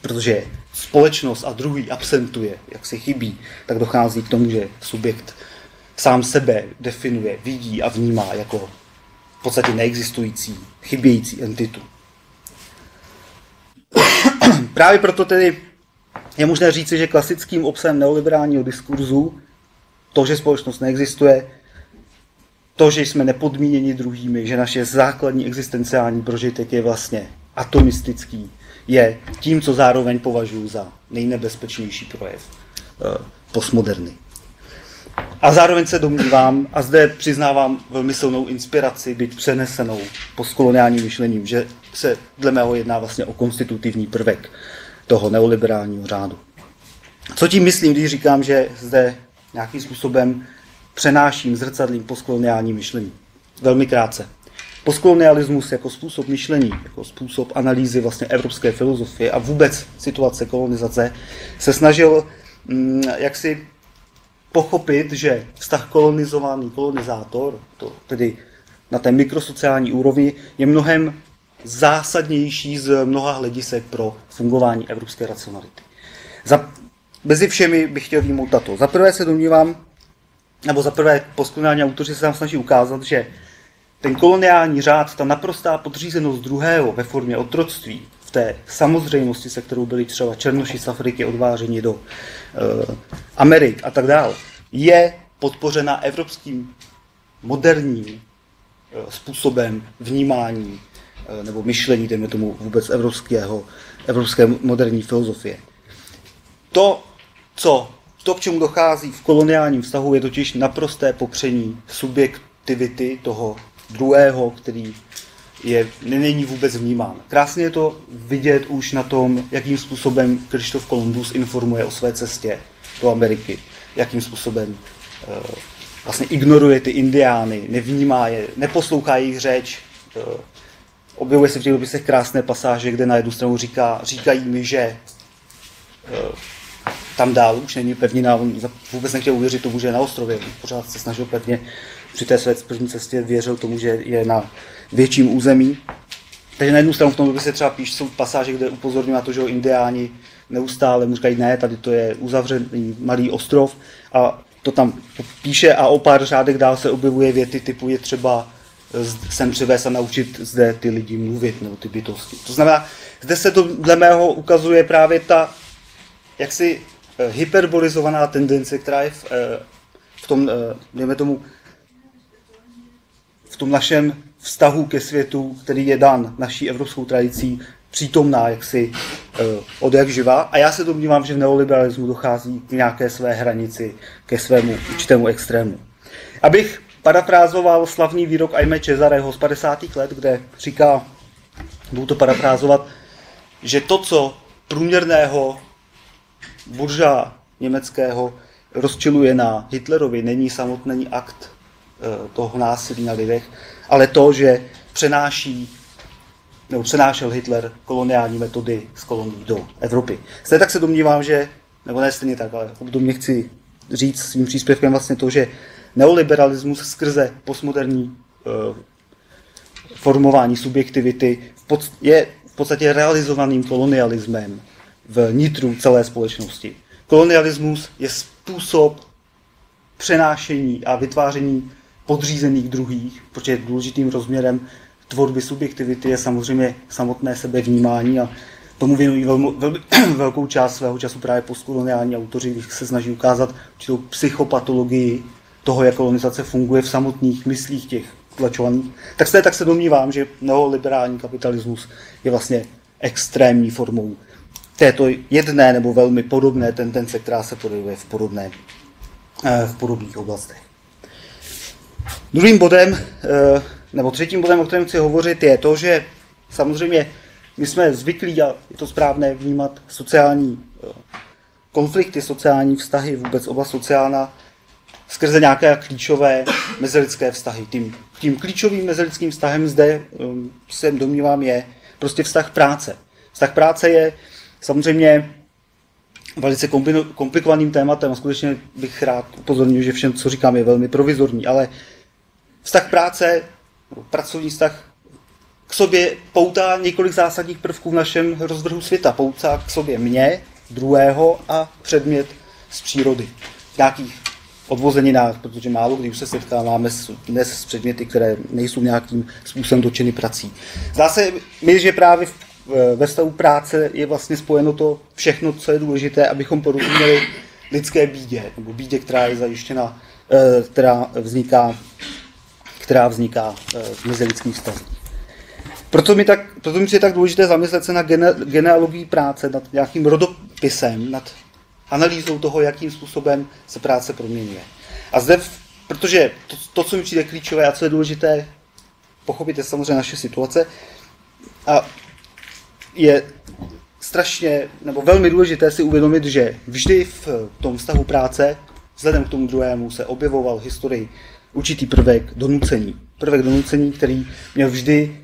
protože společnost a druhý absentuje, jak se chybí, tak dochází k tomu, že subjekt sám sebe definuje, vidí a vnímá jako v podstatě neexistující, chybějící entitu. Právě proto tedy je možné říci, že klasickým obsahem neoliberálního diskurzu, to, že společnost neexistuje, to, že jsme nepodmíněni druhými, že naše základní existenciální prožitek je vlastně atomistický, je tím, co zároveň považuji za nejnebezpečnější projev postmoderny. A zároveň se domnívám, a zde přiznávám velmi silnou inspiraci, byť přenesenou postkoloniálním myšlením, že se dle mého jedná vlastně o konstitutivní prvek toho neoliberálního řádu. Co tím myslím, když říkám, že zde nějakým způsobem přenáším zrcadlím postkoloniální myšlení? Velmi krátce. Postkolonialismus jako způsob myšlení, jako způsob analýzy vlastně evropské filozofie a vůbec situace kolonizace se snažil jaksi pochopit, že vztah kolonizovaný kolonizátor, to tedy na té mikrosociální úrovni, je mnohem zásadnější z mnoha hledisek pro fungování evropské racionality. Mezi všemi bych chtěl vyjmout tato. Za prvé se domnívám, nebo za prvé postkoloniální autoři se tam snaží ukázat, že ten koloniální řád, ta naprostá podřízenost druhého ve formě otroctví, v té samozřejmosti, se kterou byli třeba černoši z Afriky odváženi do Amerik a tak dále, je podpořena evropským moderním způsobem vnímání nebo myšlení, dejme tomu vůbec evropské moderní filozofie. To to, k čemu dochází v koloniálním vztahu, je totiž naprosté popření subjektivity toho druhého, který není vůbec vnímán. Krásně je to vidět už na tom, jakým způsobem Kryštof Kolumbus informuje o své cestě do Ameriky, jakým způsobem vlastně ignoruje ty indiány, nevnímá je, neposlouchá jejich řeč. Objevuje se v těch dopisech krásné pasáže, kde na jednu stranu říkají mi, že tam dál už není pevnina, on vůbec nechtěl uvěřit tomu, že je na ostrově, pořád se snažil pevně při té své první cestě, věřil tomu, že je na větším území. Takže na jednu stranu v tom dopise třeba jsou pasáže, kde upozorňují na to, že indiáni neustále mu říkají, ne, tady to je uzavřený malý ostrov, a to tam píše, a o pár řádek dál se objevuje věty typu, je třeba sem přivést a naučit zde ty lidi mluvit, nebo ty bytosti. To znamená, zde se to dle mého ukazuje právě ta jaksi hyperbolizovaná tendence, která je v tom, dejme tomu, v tom našem vztahu ke světu, který je dan naší evropskou tradicí, přítomná jaksi od jak živa. A já se domnívám, že v neoliberalismu dochází k nějaké své hranici, ke svému určitému extrému. Abych parafrázoval slavný výrok Aimé Cesareho z 50. let, kde říká, budu to parafrázovat, že to, co průměrného burža německého rozčiluje na Hitlerovi, není samotný akt toho násilí na lidech, ale to, že přenášel Hitler koloniální metody z kolonií do Evropy. Stejně tak se domnívám, že, nebo ne stejně tak, ale obdobně chci říct svým příspěvkem vlastně to, že neoliberalismus skrze postmoderní formování subjektivity je v podstatě realizovaným kolonialismem v nitru celé společnosti. Kolonialismus je způsob přenášení a vytváření podřízených druhých, protože důležitým rozměrem tvorby subjektivity je samozřejmě samotné sebevnímání, a tomu věnují velkou část svého času právě postkoloniální autoři, když se snaží ukázat určitou psychopatologii toho, jak kolonizace funguje v samotných myslích těch utlačovaných. Tak se domnívám, že neoliberální kapitalismus je vlastně extrémní formou této jedné nebo velmi podobné tendence, která se projevuje v podobných oblastech. Druhým bodem, nebo třetím bodem, o kterém chci hovořit, je to, že samozřejmě my jsme zvyklí, a je to správné, vnímat sociální konflikty, sociální vztahy, vůbec oblast sociálna, skrze nějaké klíčové mezilidské vztahy. Tím klíčovým mezilidským vztahem zde, se domnívám, je prostě vztah práce. Vztah práce je samozřejmě velice komplikovaným tématem a skutečně bych rád upozornil, že všem, co říkám, je velmi provizorní, ale vztah práce, pracovní vztah k sobě poutá několik zásadních prvků v našem rozvrhu světa. Poutá k sobě mě, druhého a předmět z přírody. V nějakých odvozeninách, protože málo kdy už se setkáváme dnes s předměty, které nejsou nějakým způsobem dotčeny prací. Zdá se mi, že právě ve vztahu práce je vlastně spojeno to všechno, co je důležité, abychom porozuměli lidské bídě, nebo bídě, která je zajištěna, která vzniká v mezilidských vztazích. Proto mi je tak důležité zamyslet se na genealogii práce, nad nějakým rodopisem, nad analýzou toho, jakým způsobem se práce proměňuje. A zde, protože to, co mi přijde klíčové a co je důležité pochopit, je samozřejmě naše situace, a je strašně, nebo velmi důležité si uvědomit, že vždy v tom vztahu práce, vzhledem k tomu druhému, se objevoval v historii určitý prvek donucení. Prvek donucení, který měl vždy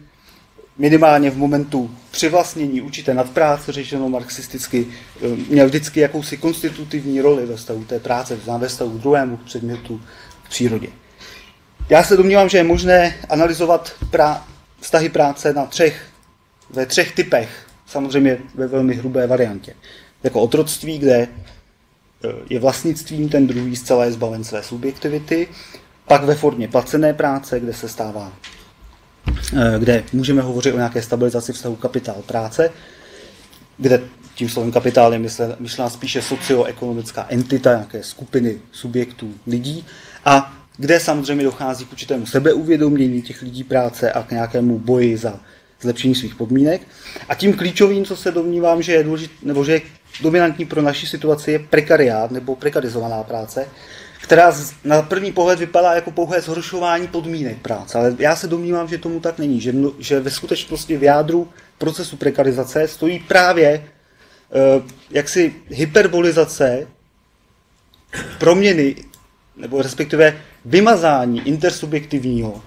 minimálně v momentu přivlastnění určité nadpráce, řečeno marxisticky, měl vždycky jakousi konstitutivní roli ve vztahu té práce, ve vztahu k druhému, k předmětu, k přírodě. Já se domnívám, že je možné analyzovat vztahy práce ve třech typech, samozřejmě ve velmi hrubé variantě. Jako otroctví, kde je vlastnictvím ten druhý zcela je zbaven své subjektivity, pak ve formě placené práce, kde můžeme hovořit o nějaké stabilizaci vztahu kapitál-práce, kde tím slovem kapitál je myšlena spíše socioekonomická entita, nějaké skupiny subjektů lidí, a kde samozřejmě dochází k určitému sebeuvědomění těch lidí práce a k nějakému boji zlepšení svých podmínek. A tím klíčovým, co se domnívám, že je důležité, nebo že je dominantní pro naši situaci, je prekariát nebo prekarizovaná práce, která na první pohled vypadá jako pouhé zhoršování podmínek práce. Ale já se domnívám, že tomu tak není, že ve skutečnosti v jádru procesu prekarizace stojí právě jaksi hyperbolizace proměny, nebo respektive vymazání intersubjektivního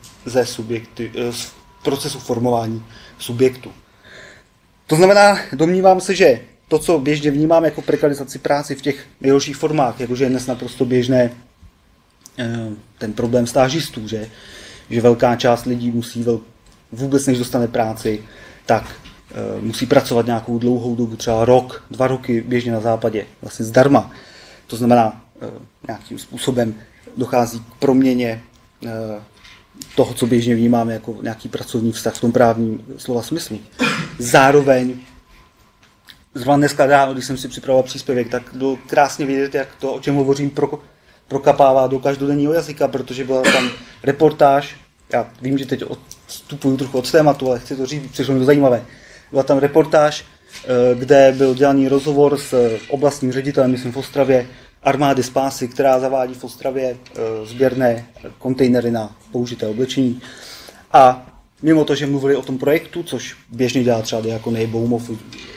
z procesu formování subjektu. To znamená, domnívám se, že to, co běžně vnímám jako prekarizaci práci v těch nejhorších formách, jakože je dnes naprosto běžné ten problém stážistů, že velká část lidí musí vůbec než dostane práci, tak musí pracovat nějakou dlouhou dobu, třeba rok, 2 roky běžně na západě, vlastně zdarma. To znamená, nějakým způsobem dochází k proměně toho, co běžně vnímáme jako nějaký pracovní vztah v tom právním slova smyslu. Zároveň, zrovna dneska ráno, když jsem si připravoval příspěvek, tak bylo krásně vidět, jak to, o čem hovořím, prokapává do každodenního jazyka, protože byla tam reportáž, já vím, že teď odstupuju trochu od tématu, ale chci to říct, přišlo mi to zajímavé. Byla tam reportáž, kde byl dělaný rozhovor s oblastním ředitelem, myslím v Ostravě, armády Spásy, která zavádí v Ostravě sběrné kontejnery na použité oblečení. A mimo to, že mluvili o tom projektu, což běžně dělá třeba Diakonie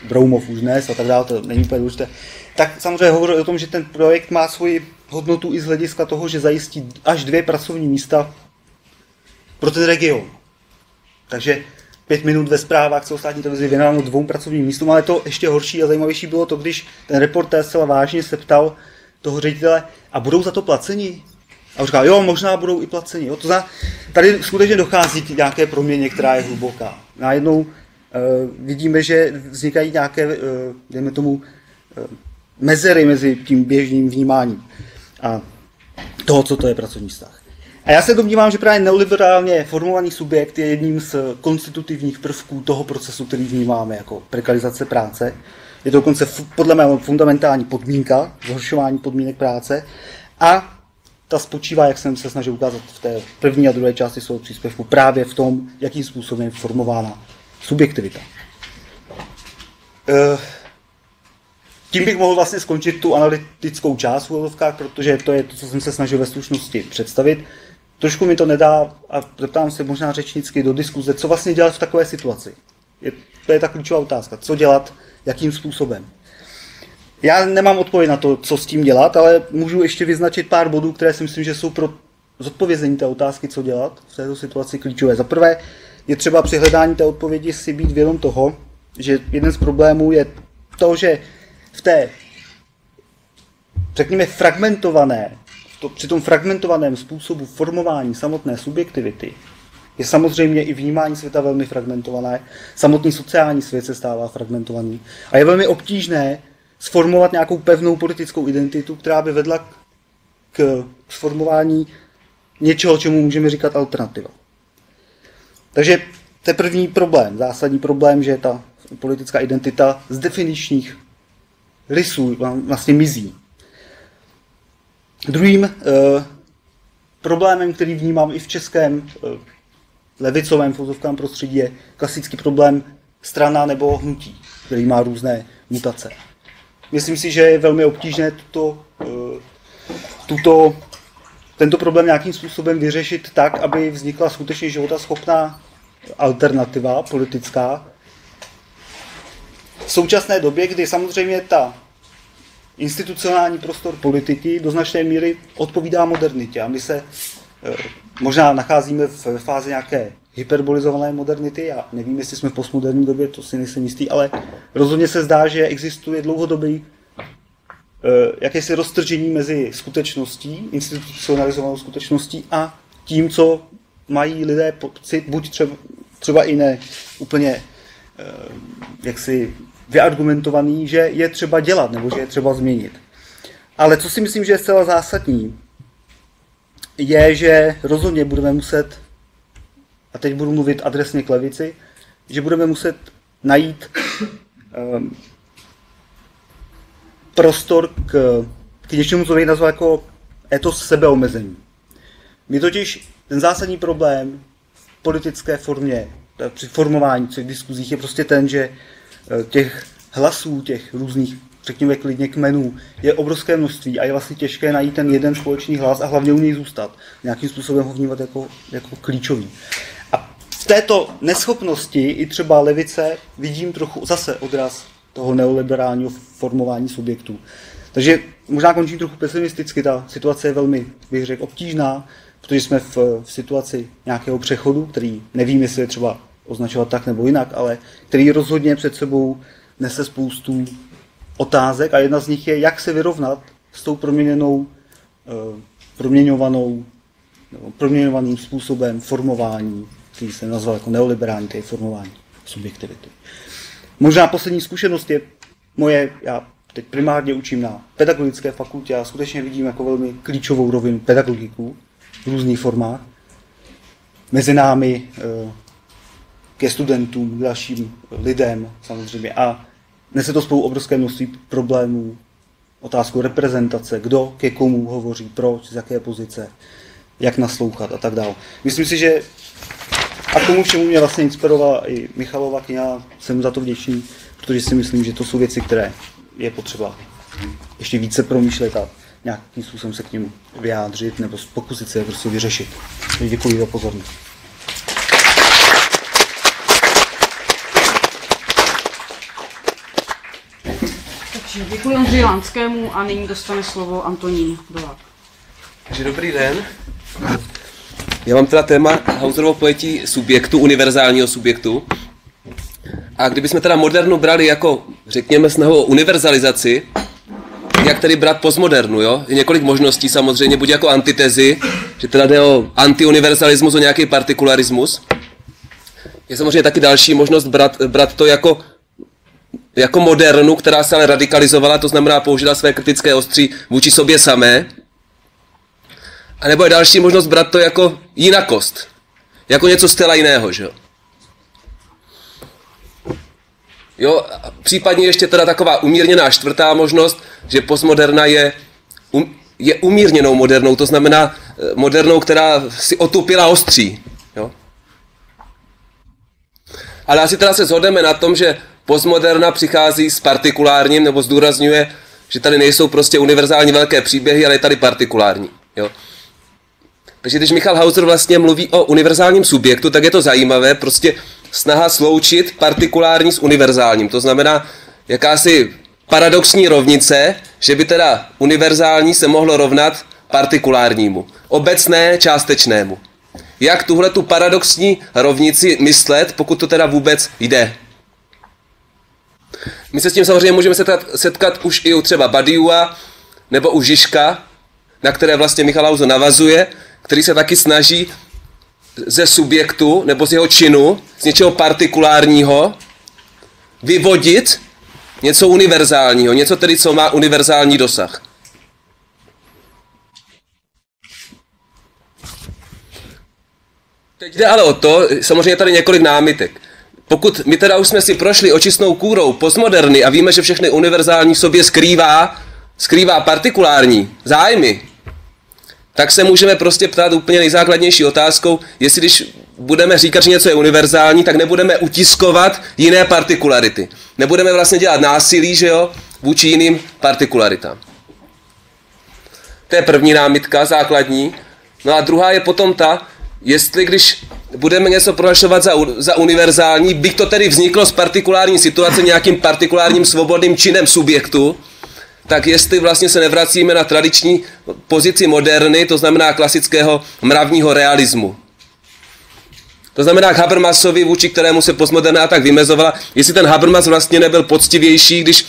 Broumov už dnes a tak dále, to není úplně důležité, tak samozřejmě hovořili o tom, že ten projekt má svoji hodnotu i z hlediska toho, že zajistí až 2 pracovní místa pro ten region. Takže 5 minut ve zprávách celostátní televizi věnováno 2 pracovním místům, ale to ještě horší a zajímavější bylo to, když ten reportér zcela vážně se ptal toho ředitele, a budou za to placeni? A on říkal, jo, možná budou i placeni. Jo. To znamená, tady skutečně dochází k nějaké proměně, která je hluboká. Najednou vidíme, že vznikají nějaké, dejme tomu, mezery mezi tím běžným vnímáním a toho, co to je pracovní vztah. A já se domnívám, že právě neoliberálně formovaný subjekt je jedním z konstitutivních prvků toho procesu, který vnímáme jako prekarizace práce. Je to dokonce podle mého fundamentální podmínka, zhoršování podmínek práce a ta spočívá, jak jsem se snažil ukázat v té první a druhé části svého příspěvku, právě v tom, jakým způsobem je formována subjektivita. Tím bych mohl vlastně skončit tu analytickou část v úvodovkách, protože to je to, co jsem se snažil ve stručnosti představit. Trošku mi to nedá a zeptám se možná řečnicky do diskuze, co vlastně dělat v takové situaci. To je ta klíčová otázka. Co dělat, jakým způsobem. Já nemám odpověď na to, co s tím dělat, ale můžu ještě vyznačit pár bodů, které si myslím, že jsou pro zodpovězení té otázky, co dělat v této situaci klíčové. Za prvé je třeba při hledání té odpovědi si být vědom toho, že jeden z problémů je to, že v té, řekněme, při tom fragmentovaném způsobu formování samotné subjektivity je samozřejmě i vnímání světa velmi fragmentované, samotný sociální svět se stává fragmentovaný a je velmi obtížné sformovat nějakou pevnou politickou identitu, která by vedla k sformování něčeho, čemu můžeme říkat alternativa. Takže to je první problém, zásadní problém, že ta politická identita z definičních rysů vlastně mizí. Druhým problémem, který vnímám i v českém levicovém vozovkám prostředí, je klasický problém strana nebo hnutí, který má různé mutace. Myslím si, že je velmi obtížné tento problém nějakým způsobem vyřešit tak, aby vznikla skutečně životaschopná alternativa politická. V současné době, kdy samozřejmě ta institucionální prostor politiky do značné míry odpovídá modernitě. A my se možná nacházíme v fázi nějaké hyperbolizované modernity. Já nevím, jestli jsme v postmoderní době, to si nejsem jistý, ale rozhodně se zdá, že existuje dlouhodobý jakési roztržení mezi skutečností, institucionalizovanou skutečností a tím, co mají lidé pocit, buď třeba i ne úplně jaksi vyargumentovaný, že je třeba dělat nebo že je třeba změnit. Ale co si myslím, že je zcela zásadní, je, že rozhodně budeme muset, a teď budu mluvit adresně k levici, že budeme muset najít prostor k něčemu, co bych nazval jako etos sebeomezení. My totiž ten zásadní problém v politické formě při formování těch diskuzích je prostě ten, že těch hlasů, těch různých, řekněme klidně kmenů, je obrovské množství a je vlastně těžké najít ten jeden společný hlas a hlavně u něj zůstat. Nějakým způsobem ho vnímat jako klíčový. A v této neschopnosti i třeba levice vidím trochu zase odraz toho neoliberálního formování subjektů. Takže možná končím trochu pesimisticky, ta situace je velmi, bych řekl, obtížná, protože jsme v situaci nějakého přechodu, který nevím, jestli je třeba označovat tak nebo jinak, ale který rozhodně před sebou nese spoustu otázek a jedna z nich je, jak se vyrovnat s tou proměňovaným způsobem formování, který se nazval jako neoliberální, tedy formování subjektivity. Možná poslední zkušenost je moje, já teď primárně učím na pedagogické fakultě a skutečně vidím jako velmi klíčovou rovinu pedagogiku v různých formách. Mezi námi, ke studentům, k dalším lidem samozřejmě. A nese to spolu obrovské množství problémů, otázku reprezentace, kdo ke komu hovoří, proč, z jaké pozice, jak naslouchat a tak dále. Myslím si, že a k tomu všemu mě vlastně inspirovala i Michalova kniha, jsem za to vděčný, protože si myslím, že to jsou věci, které je potřeba ještě více promýšlet a nějakým způsobem se k němu vyjádřit nebo pokusit se je prostě vyřešit. Děkuji za pozornost. Takže děkuji Ondřeji Lanskému a nyní dostane slovo Antonín Dolák. Takže dobrý den. Já mám teda téma Hauserovo pojetí subjektu, univerzálního subjektu. A kdybychom teda modernu brali jako, řekněme, snahu o univerzalizaci, jak tedy brát postmodernu, jo? Je několik možností samozřejmě, buď jako antitezi, že teda jde o antiuniverzalismus, o nějaký partikularismus. Je samozřejmě taky další možnost brát to jako modernu, která se ale radikalizovala, to znamená použila své kritické ostří vůči sobě samé. A nebo je další možnost brát to jako jinakost, jako něco zcela jiného, že jo. Jo, případně ještě teda taková umírněná čtvrtá možnost, že postmoderna je umírněnou modernou, to znamená modernou, která si otupila ostří. Jo? Ale asi teda se shodneme na tom, že postmoderna přichází s partikulárním, nebo zdůrazňuje, že tady nejsou prostě univerzální velké příběhy, ale je tady partikulární. Jo? Takže když Michal Hauser vlastně mluví o univerzálním subjektu, tak je to zajímavé, prostě snaha sloučit partikulární s univerzálním. To znamená jakási paradoxní rovnice, že by teda univerzální se mohlo rovnat partikulárnímu, obecné částečnému. Jak tuhle tu paradoxní rovnici myslet, pokud to teda vůbec jde? My se s tím samozřejmě můžeme setkat už i u třeba Badiua nebo u Žižka, na které vlastně Michal Hauser navazuje, který se taky snaží ze subjektu nebo z jeho činu, z něčeho partikulárního, vyvodit něco univerzálního, něco tedy, co má univerzální dosah. Teď jde ale o to, samozřejmě tady několik námitek. Pokud my teda už jsme si prošli očistnou kůrou postmoderny a víme, že všechny univerzální v sobě skrývá partikulární zájmy, tak se můžeme prostě ptát úplně nejzákladnější otázkou, jestli když budeme říkat, že něco je univerzální, tak nebudeme utiskovat jiné partikularity. Nebudeme vlastně dělat násilí, že jo, vůči jiným partikularitám. To je první námitka, základní. No a druhá je potom ta, jestli když budeme něco prohlašovat za univerzální, byť to tedy vzniklo z partikulární situace nějakým partikulárním svobodným činem subjektu, tak jestli vlastně se nevracíme na tradiční pozici moderny, to znamená klasického mravního realismu. To znamená k Habermasovi, vůči kterému se postmoderna tak vymezovala, jestli ten Habermas vlastně nebyl poctivější, když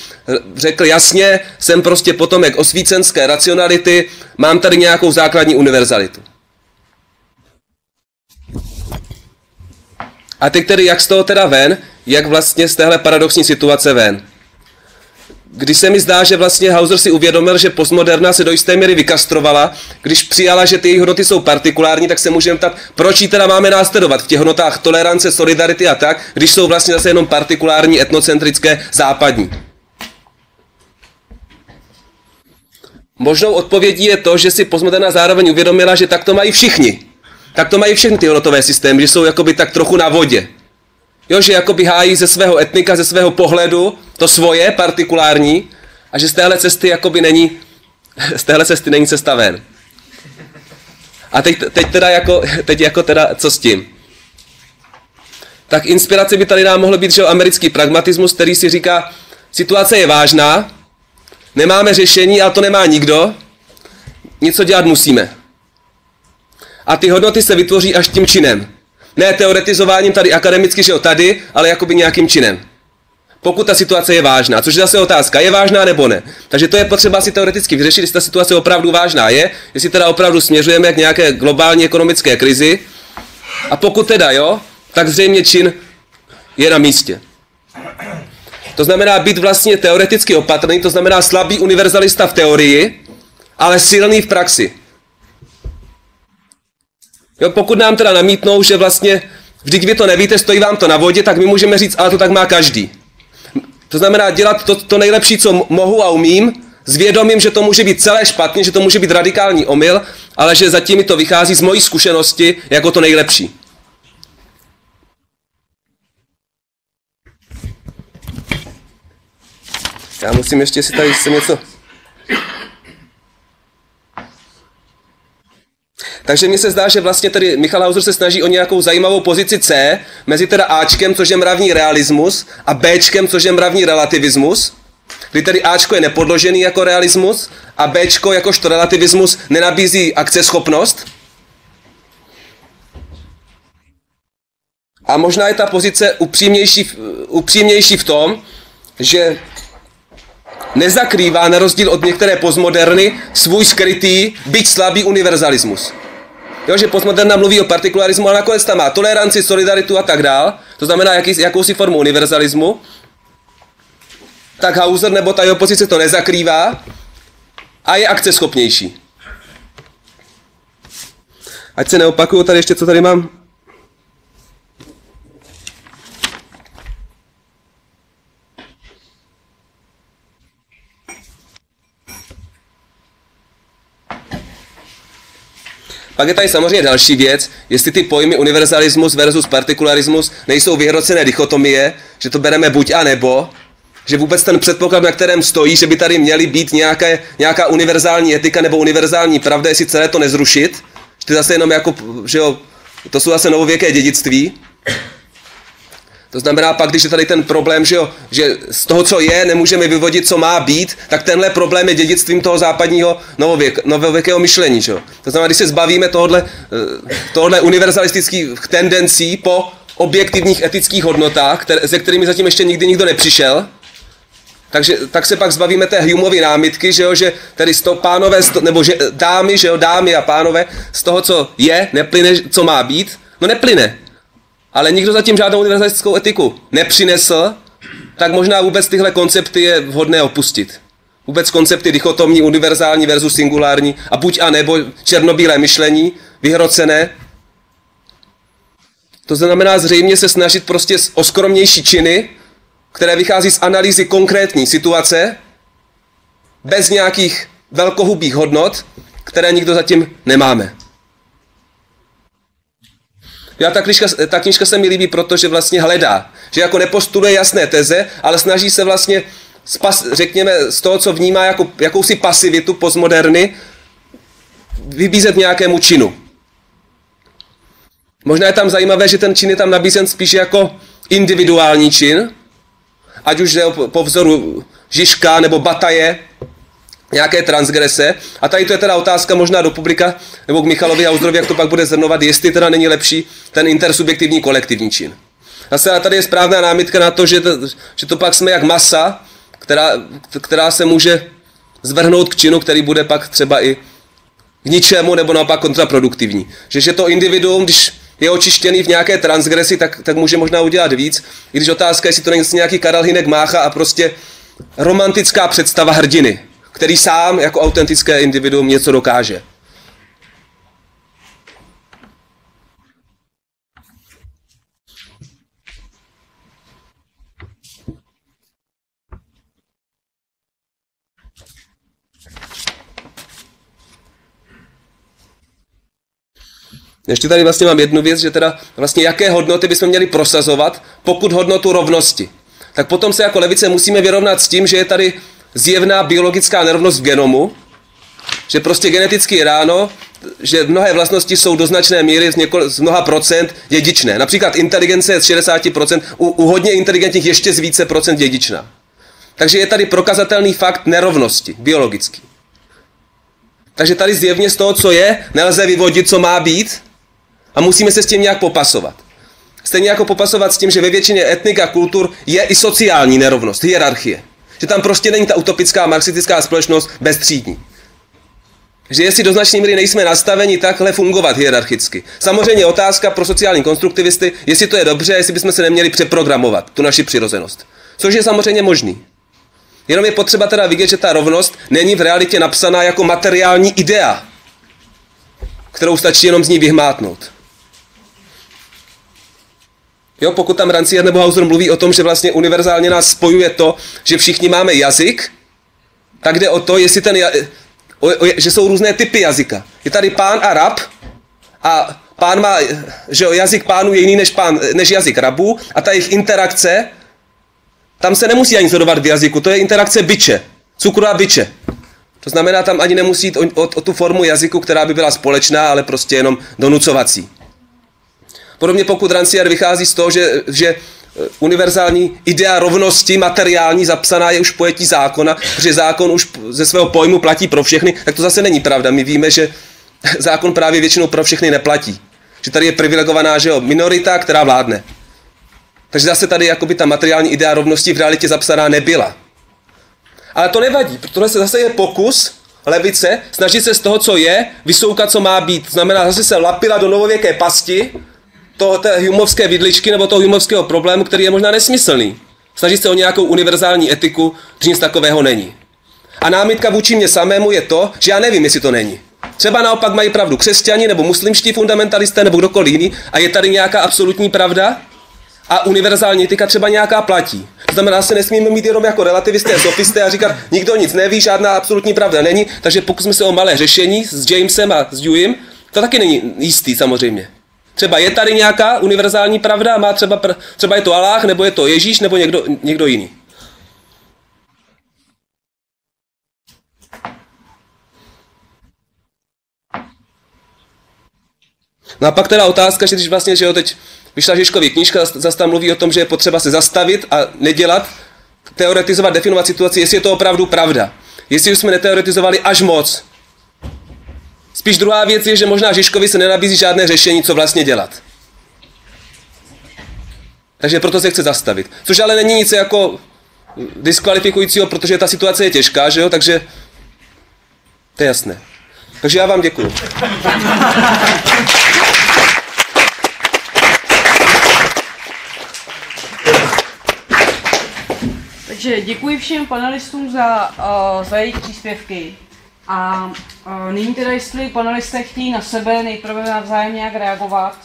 řekl jasně, jsem prostě potomek osvícenské racionality, mám tady nějakou základní univerzalitu. A teď tedy jak z toho teda ven, jak vlastně z téhle paradoxní situace ven. Když se mi zdá, že vlastně Hauser si uvědomil, že postmoderna se do jisté míry vykastrovala, když přijala, že ty její hodnoty jsou partikulární, tak se můžeme ptát, proč ji teda máme následovat v těch hodnotách tolerance, solidarity a tak, když jsou vlastně zase jenom partikulární, etnocentrické, západní. Možnou odpovědí je to, že si postmoderna zároveň uvědomila, že tak to mají všichni. Tak to mají všechny ty hodnotové systémy, že jsou jakoby tak trochu na vodě. Jo, že jakoby hájí ze svého etnika, ze svého pohledu, to svoje, partikulární, a že z téhle cesty jakoby není, z téhle cesty není cesta ven. A teď teda, co s tím? Tak inspirace by tady nám mohl být, že americký pragmatismus, který si říká, situace je vážná, nemáme řešení, ale to nemá nikdo, něco dělat musíme. A ty hodnoty se vytvoří až tím činem. Ne teoretizováním tady akademicky, že jo, tady, ale jakoby nějakým činem. Pokud ta situace je vážná, což je zase otázka, je vážná nebo ne. Takže to je potřeba si teoreticky vyřešit, jestli ta situace opravdu vážná je, jestli teda opravdu směřujeme k nějaké globální ekonomické krizi. A pokud teda jo, tak zřejmě čin je na místě. To znamená být vlastně teoreticky opatrný, to znamená slabý univerzalista v teorii, ale silný v praxi. Jo, pokud nám teda namítnou, že vlastně vždyť vy to nevíte, stojí vám to na vodě, tak my můžeme říct, ale to tak má každý. To znamená dělat to nejlepší, co mohu a umím, s vědomím, že to může být celé špatně, že to může být radikální omyl, ale že zatím mi to vychází z mojí zkušenosti jako to nejlepší. Já musím ještě si tady něco... Takže mně se zdá, že vlastně tady Michal Hauser se snaží o nějakou zajímavou pozici C mezi teda Ačkem, což je mravní realismus, a Bčkem, což je mravní relativismus, kdy tedy Ačko je nepodložený jako realismus a Bčko jakožto relativismus nenabízí akceschopnost. A možná je ta pozice upřímnější v tom, že nezakrývá na rozdíl od některé postmoderny svůj skrytý, byť slabý univerzalismus. Jo, že postmoderna mluví o partikularismu, ale nakonec tam má toleranci, solidaritu a tak dál. To znamená jakousi formu univerzalismu. Tak Hauser nebo ta jeho pozice to nezakrývá a je akceschopnější. Ať se neopakuju tady ještě, co tady mám. Pak je tady samozřejmě další věc, jestli ty pojmy univerzalismus versus partikularismus nejsou vyhrocené dichotomie, že to bereme buď a nebo, že vůbec ten předpoklad, na kterém stojí, že by tady měly být nějaká univerzální etika nebo univerzální pravda, jestli celé to nezrušit, že to je zase jenom jako, že jo, to jsou zase novověké dědictví. To znamená pak, když je tady ten problém, že z toho, co je, nemůžeme vyvodit, co má být, tak tenhle problém je dědictvím toho západního novověkého myšlení. Že? To znamená, když se zbavíme tohle univerzalistických tendencí po objektivních etických hodnotách, se kterými zatím ještě nikdy nikdo nepřišel, tak se pak zbavíme té Humeovy námitky, že tady pánové, nebo že dámy a pánové, z toho, co je, neplyne, co má být, no neplyne. Ale nikdo zatím žádnou univerzalistickou etiku nepřinesl, tak možná vůbec tyhle koncepty je vhodné opustit. Vůbec koncepty dichotomní, univerzální versus singulární a buď a nebo černobílé myšlení, vyhrocené. To znamená zřejmě se snažit prostě o skromnější činy, které vychází z analýzy konkrétní situace, bez nějakých velkohubých hodnot, které nikdo zatím nemáme. Ta knížka se mi líbí, protože vlastně hledá, že jako nepostuluje jasné teze, ale snaží se vlastně, řekněme, z toho, co vnímá jako jakousi pasivitu postmoderny, vybízet nějakému činu. Možná je tam zajímavé, že ten čin je tam nabízen spíš jako individuální čin, ať už jde po vzoru Žižka nebo Bataje, nějaké transgrese. A tady to je teda otázka možná do publika, nebo k Michalovi Hauserovi, jak to pak bude zhrnovat, jestli teda není lepší ten intersubjektivní kolektivní čin. Zase tady je správná námitka na to, že to pak jsme jak masa, která se může zvrhnout k činu, který bude pak třeba i k ničemu nebo naopak kontraproduktivní. Že to individuum, když je očištěný v nějaké transgresi, tak může možná udělat víc, i když otázka, jestli to není nějaký Karel Hynek Mácha a prostě romantická představa hrdiny, který sám jako autentické individuum něco dokáže. Ještě tady vlastně mám jednu věc, že teda vlastně jaké hodnoty bychom měli prosazovat, pokud hodnotu rovnosti. Tak potom se jako levice musíme vyrovnat s tím, že je tady zjevná biologická nerovnost v genomu, že prostě geneticky je dáno, že mnohé vlastnosti jsou do značné míry z mnoha procent dědičné. Například inteligence je z 60%, u hodně inteligentních ještě z více procent dědičná. Takže je tady prokazatelný fakt nerovnosti, biologický. Takže tady zjevně z toho, co je, nelze vyvodit, co má být a musíme se s tím nějak popasovat. Stejně jako popasovat s tím, že ve většině etnik a kultur je i sociální nerovnost, hierarchie. Že tam prostě není ta utopická marxistická společnost beztřídní. Že jestli do značné míry nejsme nastaveni takhle fungovat hierarchicky. Samozřejmě otázka pro sociální konstruktivisty, jestli to je dobře, jestli bychom se neměli přeprogramovat, tu naši přirozenost. Což je samozřejmě možný. Jenom je potřeba teda vidět, že ta rovnost není v realitě napsaná jako materiální idea, kterou stačí jenom z ní vyhmátnout. Jo, pokud tam Rancière nebo Hauser mluví o tom, že vlastně univerzálně nás spojuje to, že všichni máme jazyk, tak jde o to, jestli že jsou různé typy jazyka. Je tady pán a rab a pán má, že jazyk pánů je jiný než jazyk rabů a ta jejich interakce, tam se nemusí ani shodovat v jazyku, to je interakce biče, cukru a biče. To znamená, tam ani nemusí jít o tu formu jazyku, která by byla společná, ale prostě jenom donucovací. Podobně pokud Rancière vychází z toho, že univerzální idea rovnosti materiální zapsaná je už v pojetí zákona, protože zákon už ze svého pojmu platí pro všechny, tak to zase není pravda. My víme, že zákon právě většinou pro všechny neplatí. Že tady je privilegovaná, že jo, minorita, která vládne. Takže zase tady jakoby ta materiální idea rovnosti v realitě zapsaná nebyla. Ale to nevadí, protože zase je pokus levice snažit se z toho, co je, vysoukat, co má být. Znamená, zase se lapila do novověké pasti, té humovské vidličky nebo toho humovského problému, který je možná nesmyslný. Snažit se o nějakou univerzální etiku, že nic takového není. A námitka vůči mě samému je to, že já nevím, jestli to není. Třeba naopak mají pravdu křesťani nebo muslimští fundamentalisté nebo kdokoliv jiný a je tady nějaká absolutní pravda a univerzální etika třeba nějaká platí. To znamená, se nesmíme mít jenom jako relativisté, sofisté a říkat, nikdo nic neví, žádná absolutní pravda není, takže pokusme se o malé řešení s Jamesem a s Deweyem, to taky není jistý samozřejmě. Třeba je tady nějaká univerzální pravda a má třeba je to Aláh, nebo je to Ježíš, nebo někdo jiný. No a pak teda otázka, že když vlastně, že jo, teď vyšla Žižkově knížka, zase tam mluví o tom, že je potřeba se zastavit a nedělat, teoretizovat, definovat situaci, jestli je to opravdu pravda. Jestli už jsme neteoretizovali až moc. Spíš druhá věc je, že možná Žižkovi se nenabízí žádné řešení, co vlastně dělat. Takže proto se chce zastavit. Což ale není nic jako diskvalifikujícího, protože ta situace je těžká, že jo, takže to je jasné. Takže já vám děkuju. Takže děkuji všem panelistům za jejich příspěvky. A nyní teda, jestli panelisté chtějí na sebe nejprve navzájem nějak reagovat,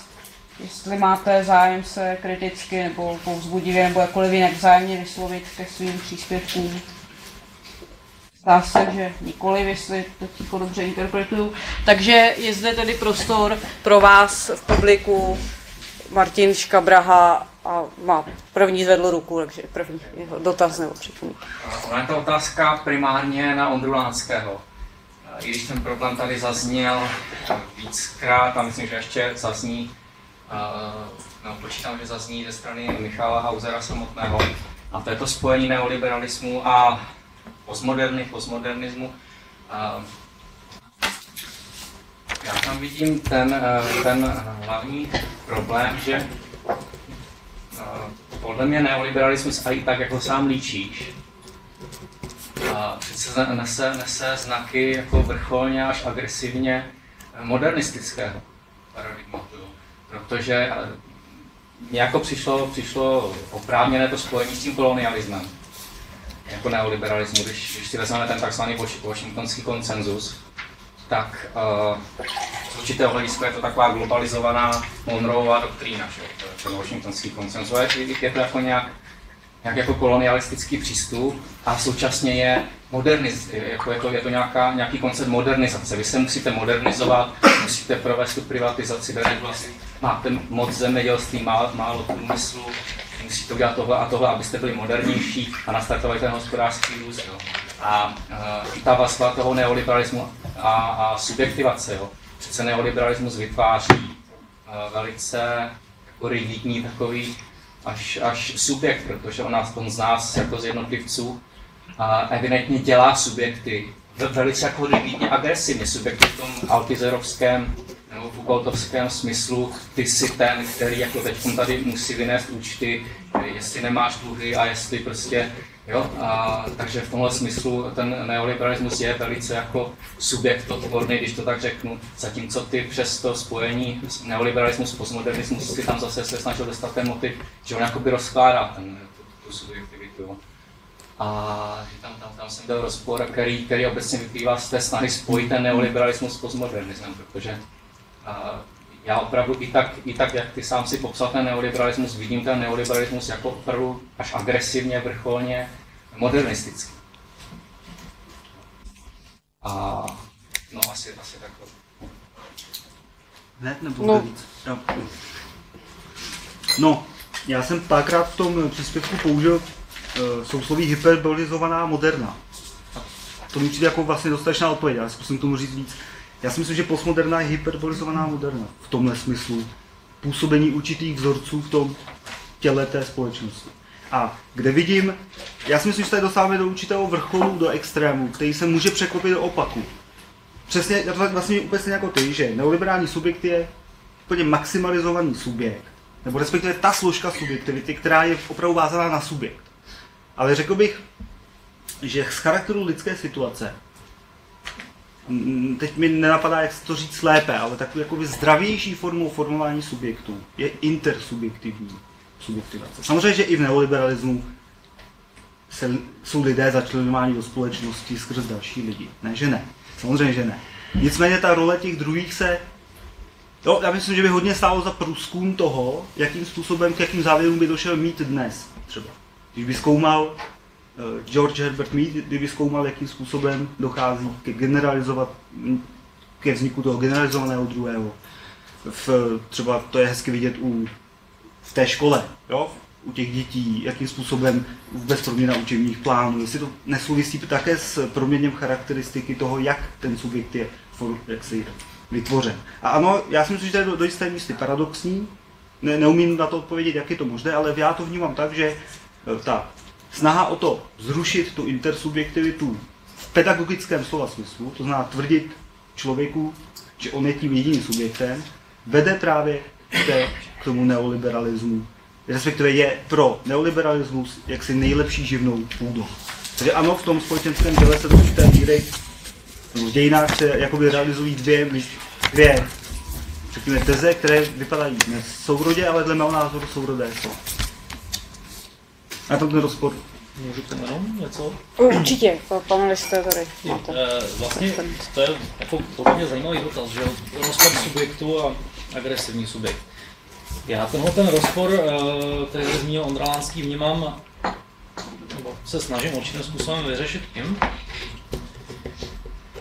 jestli máte zájem se kriticky nebo povzbudivě nebo jakkoliv jinak vzájemně vyslovit ke svým příspěvkům. Zdá se, že nikoliv, jestli to ticho dobře interpretuju. Takže je zde tedy prostor pro vás v publiku. Martin Škabraha a má první zvedl ruku, takže první jeho dotaz nebo připomínka. Ona je to otázka primárně na Ondru Lánského. I když ten problém tady zazněl víckrát a myslím, že ještě zazní, no, počítám, že zazní ze strany Michala Hausera samotného. A to je to spojení neoliberalismu a postmodernismu. Já tam vidím ten hlavní problém, že podle mě neoliberalismus, a i tak, jak ho sám líčíš, přece nese znaky jako vrcholně až agresivně modernistického paradigmatu. Protože mně jako přišlo oprávněné to spojení s tím kolonialismem, jako neoliberalismu, když si vezmeme ten takzvaný washingtonský konsenzus, tak z určitého hlediska je to taková globalizovaná Monroeova doktrína, že? Ten washingtonský konsenzus. Je to jako nějak jako kolonialistický přístup a současně je je to nějaký koncept modernizace. Vy se musíte modernizovat, musíte provést tu privatizaci, deregulaci, máte moc zemědělství, málo průmyslu, musíte udělat tohle a tohle, abyste byli modernější a nastartovali ten hospodářský růst. Jo. A ta vazba toho neoliberalismu a subjektivace. Jo. Přece neoliberalismus vytváří velice jako rigidní takový až subjekt, protože on z nás jako z jednotlivců evidentně dělá subjekty velice jako rigidně agresivně. Subjekty v tom altizerovském nebo Foucaultovském smyslu, ty jsi ten, který jako teď tady musí vynést účty, jestli nemáš dluhy a jestli prostě, jo, takže v tomhle smyslu ten neoliberalismus je velice jako subjektotvorný, když to tak řeknu, zatímco ty přes to spojení neoliberalismus, postmodernismus si tam zase se snažil dostat ten motiv, že on jakoby rozkládá tu subjektivitu. Jo. A tam jsem dal rozpor, který obecně vyplývá z té snahy spojit ten neoliberalismus s postmodernismem, protože já opravdu i tak, jak ty sám si popsal ten neoliberalismus, vidím ten neoliberalismus jako opravdu až agresivně, vrcholně modernistický. A no asi takhle. Hned nebo víc? No, já jsem párkrát v tom příspěvku použil sousloví hyperbolizovaná moderna. To mi přijde jako vlastně dostatečná odpověď, ale zkusím tomu říct víc. Já si myslím, že postmoderna je hyperbolizovaná moderna v tomhle smyslu. Působení určitých vzorců v tom těle té společnosti. A kde vidím, já si myslím, že tady dostáváme do určitého vrcholu, do extrému, který se může překlopit do opaku. Přesně, já to vlastně úplně stejně jako ty, že neoliberální subjekt je úplně maximalizovaný subjekt, nebo respektive ta složka subjektivity, která je opravdu vázaná na subjekt. Ale řekl bych, že z charakteru lidské situace, teď mi nenapadá, jak to říct lépe, ale takovou jakoby zdravější formou formování subjektů je intersubjektivní subjektivace. Samozřejmě, že i v neoliberalismu jsou lidé začleňováni do společnosti skrz další lidi. Ne, že ne. Samozřejmě, že ne. Nicméně ta role těch druhých se... Jo, já myslím, že by hodně stálo za průzkum toho, jakým způsobem, k jakým závěrům by došel Mead dnes třeba. Když by zkoumal George Herbert Mead, kdyby zkoumal, jakým způsobem dochází ke vzniku toho generalizovaného druhého. Třeba to je hezky vidět v té škole, jo? U těch dětí, jakým způsobem vůbec proměna učebních plánů, jestli to nesouvisí také s proměněm charakteristiky toho, jak ten subjekt je vytvořen. A ano, já si myslím, že to je do jisté místy paradoxní, neumím na to odpovědět, jak je to možné, ale já to vnímám tak, že ta snaha o to zrušit tu intersubjektivitu v pedagogickém slova smyslu, to znamená tvrdit člověku, že on je tím jediným subjektem, vede právě k tomu neoliberalismu. Respektive je pro neoliberalismus jaksi nejlepší živnou půdou. Takže ano, v tom společenském děle se do určité míry v dějinách se jakoby realizují dvě řekněme, teze, které vypadají nesourodě, ale dle mého názoru sourodé jsou. A to ten rozpor. Můžu k tomu jenom něco? Určitě, panelisté tady máte. Vlastně to je jako podobně zajímavý dotaz, že rozpor subjektu a agresivní subjekt. Já ten rozpor, který zmínil Ondra Lánský, vnímám, nebo se snažím určitým způsobem vyřešit tím,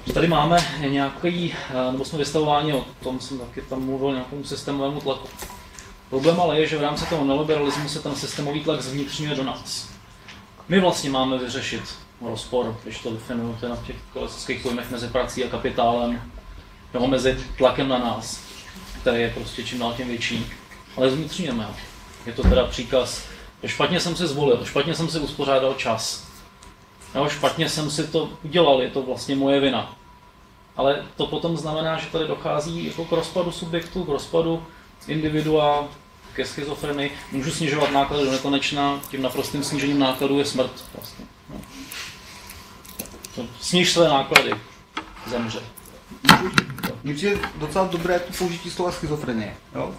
že tady máme nějaký, nebo jsme vystavováni, o tom jsem taky tam mluvil, nějakému systémovému tlaku. Problém ale je, že v rámci toho neoliberalismu se ten systémový tlak zvnitřňuje do nás. My vlastně máme vyřešit rozpor, když to definujete na těch klasických pojmech mezi prací a kapitálem, nebo mezi tlakem na nás, který je prostě čím dál tím větší, ale zvnitřňujeme ho. Je to teda příkaz, že špatně jsem si zvolil, špatně jsem si uspořádal čas, nebo špatně jsem si to udělal, je to vlastně moje vina. Ale to potom znamená, že tady dochází jako k rozpadu subjektu, k rozpadu individua, ke schizofrenii. Můžu snižovat náklady do nekonečna, tím naprostým snížením nákladů je smrt. Vlastně. No. Sníž své náklady, zemře. Mně přijde docela dobré to použití slova schizofrenie. Jo?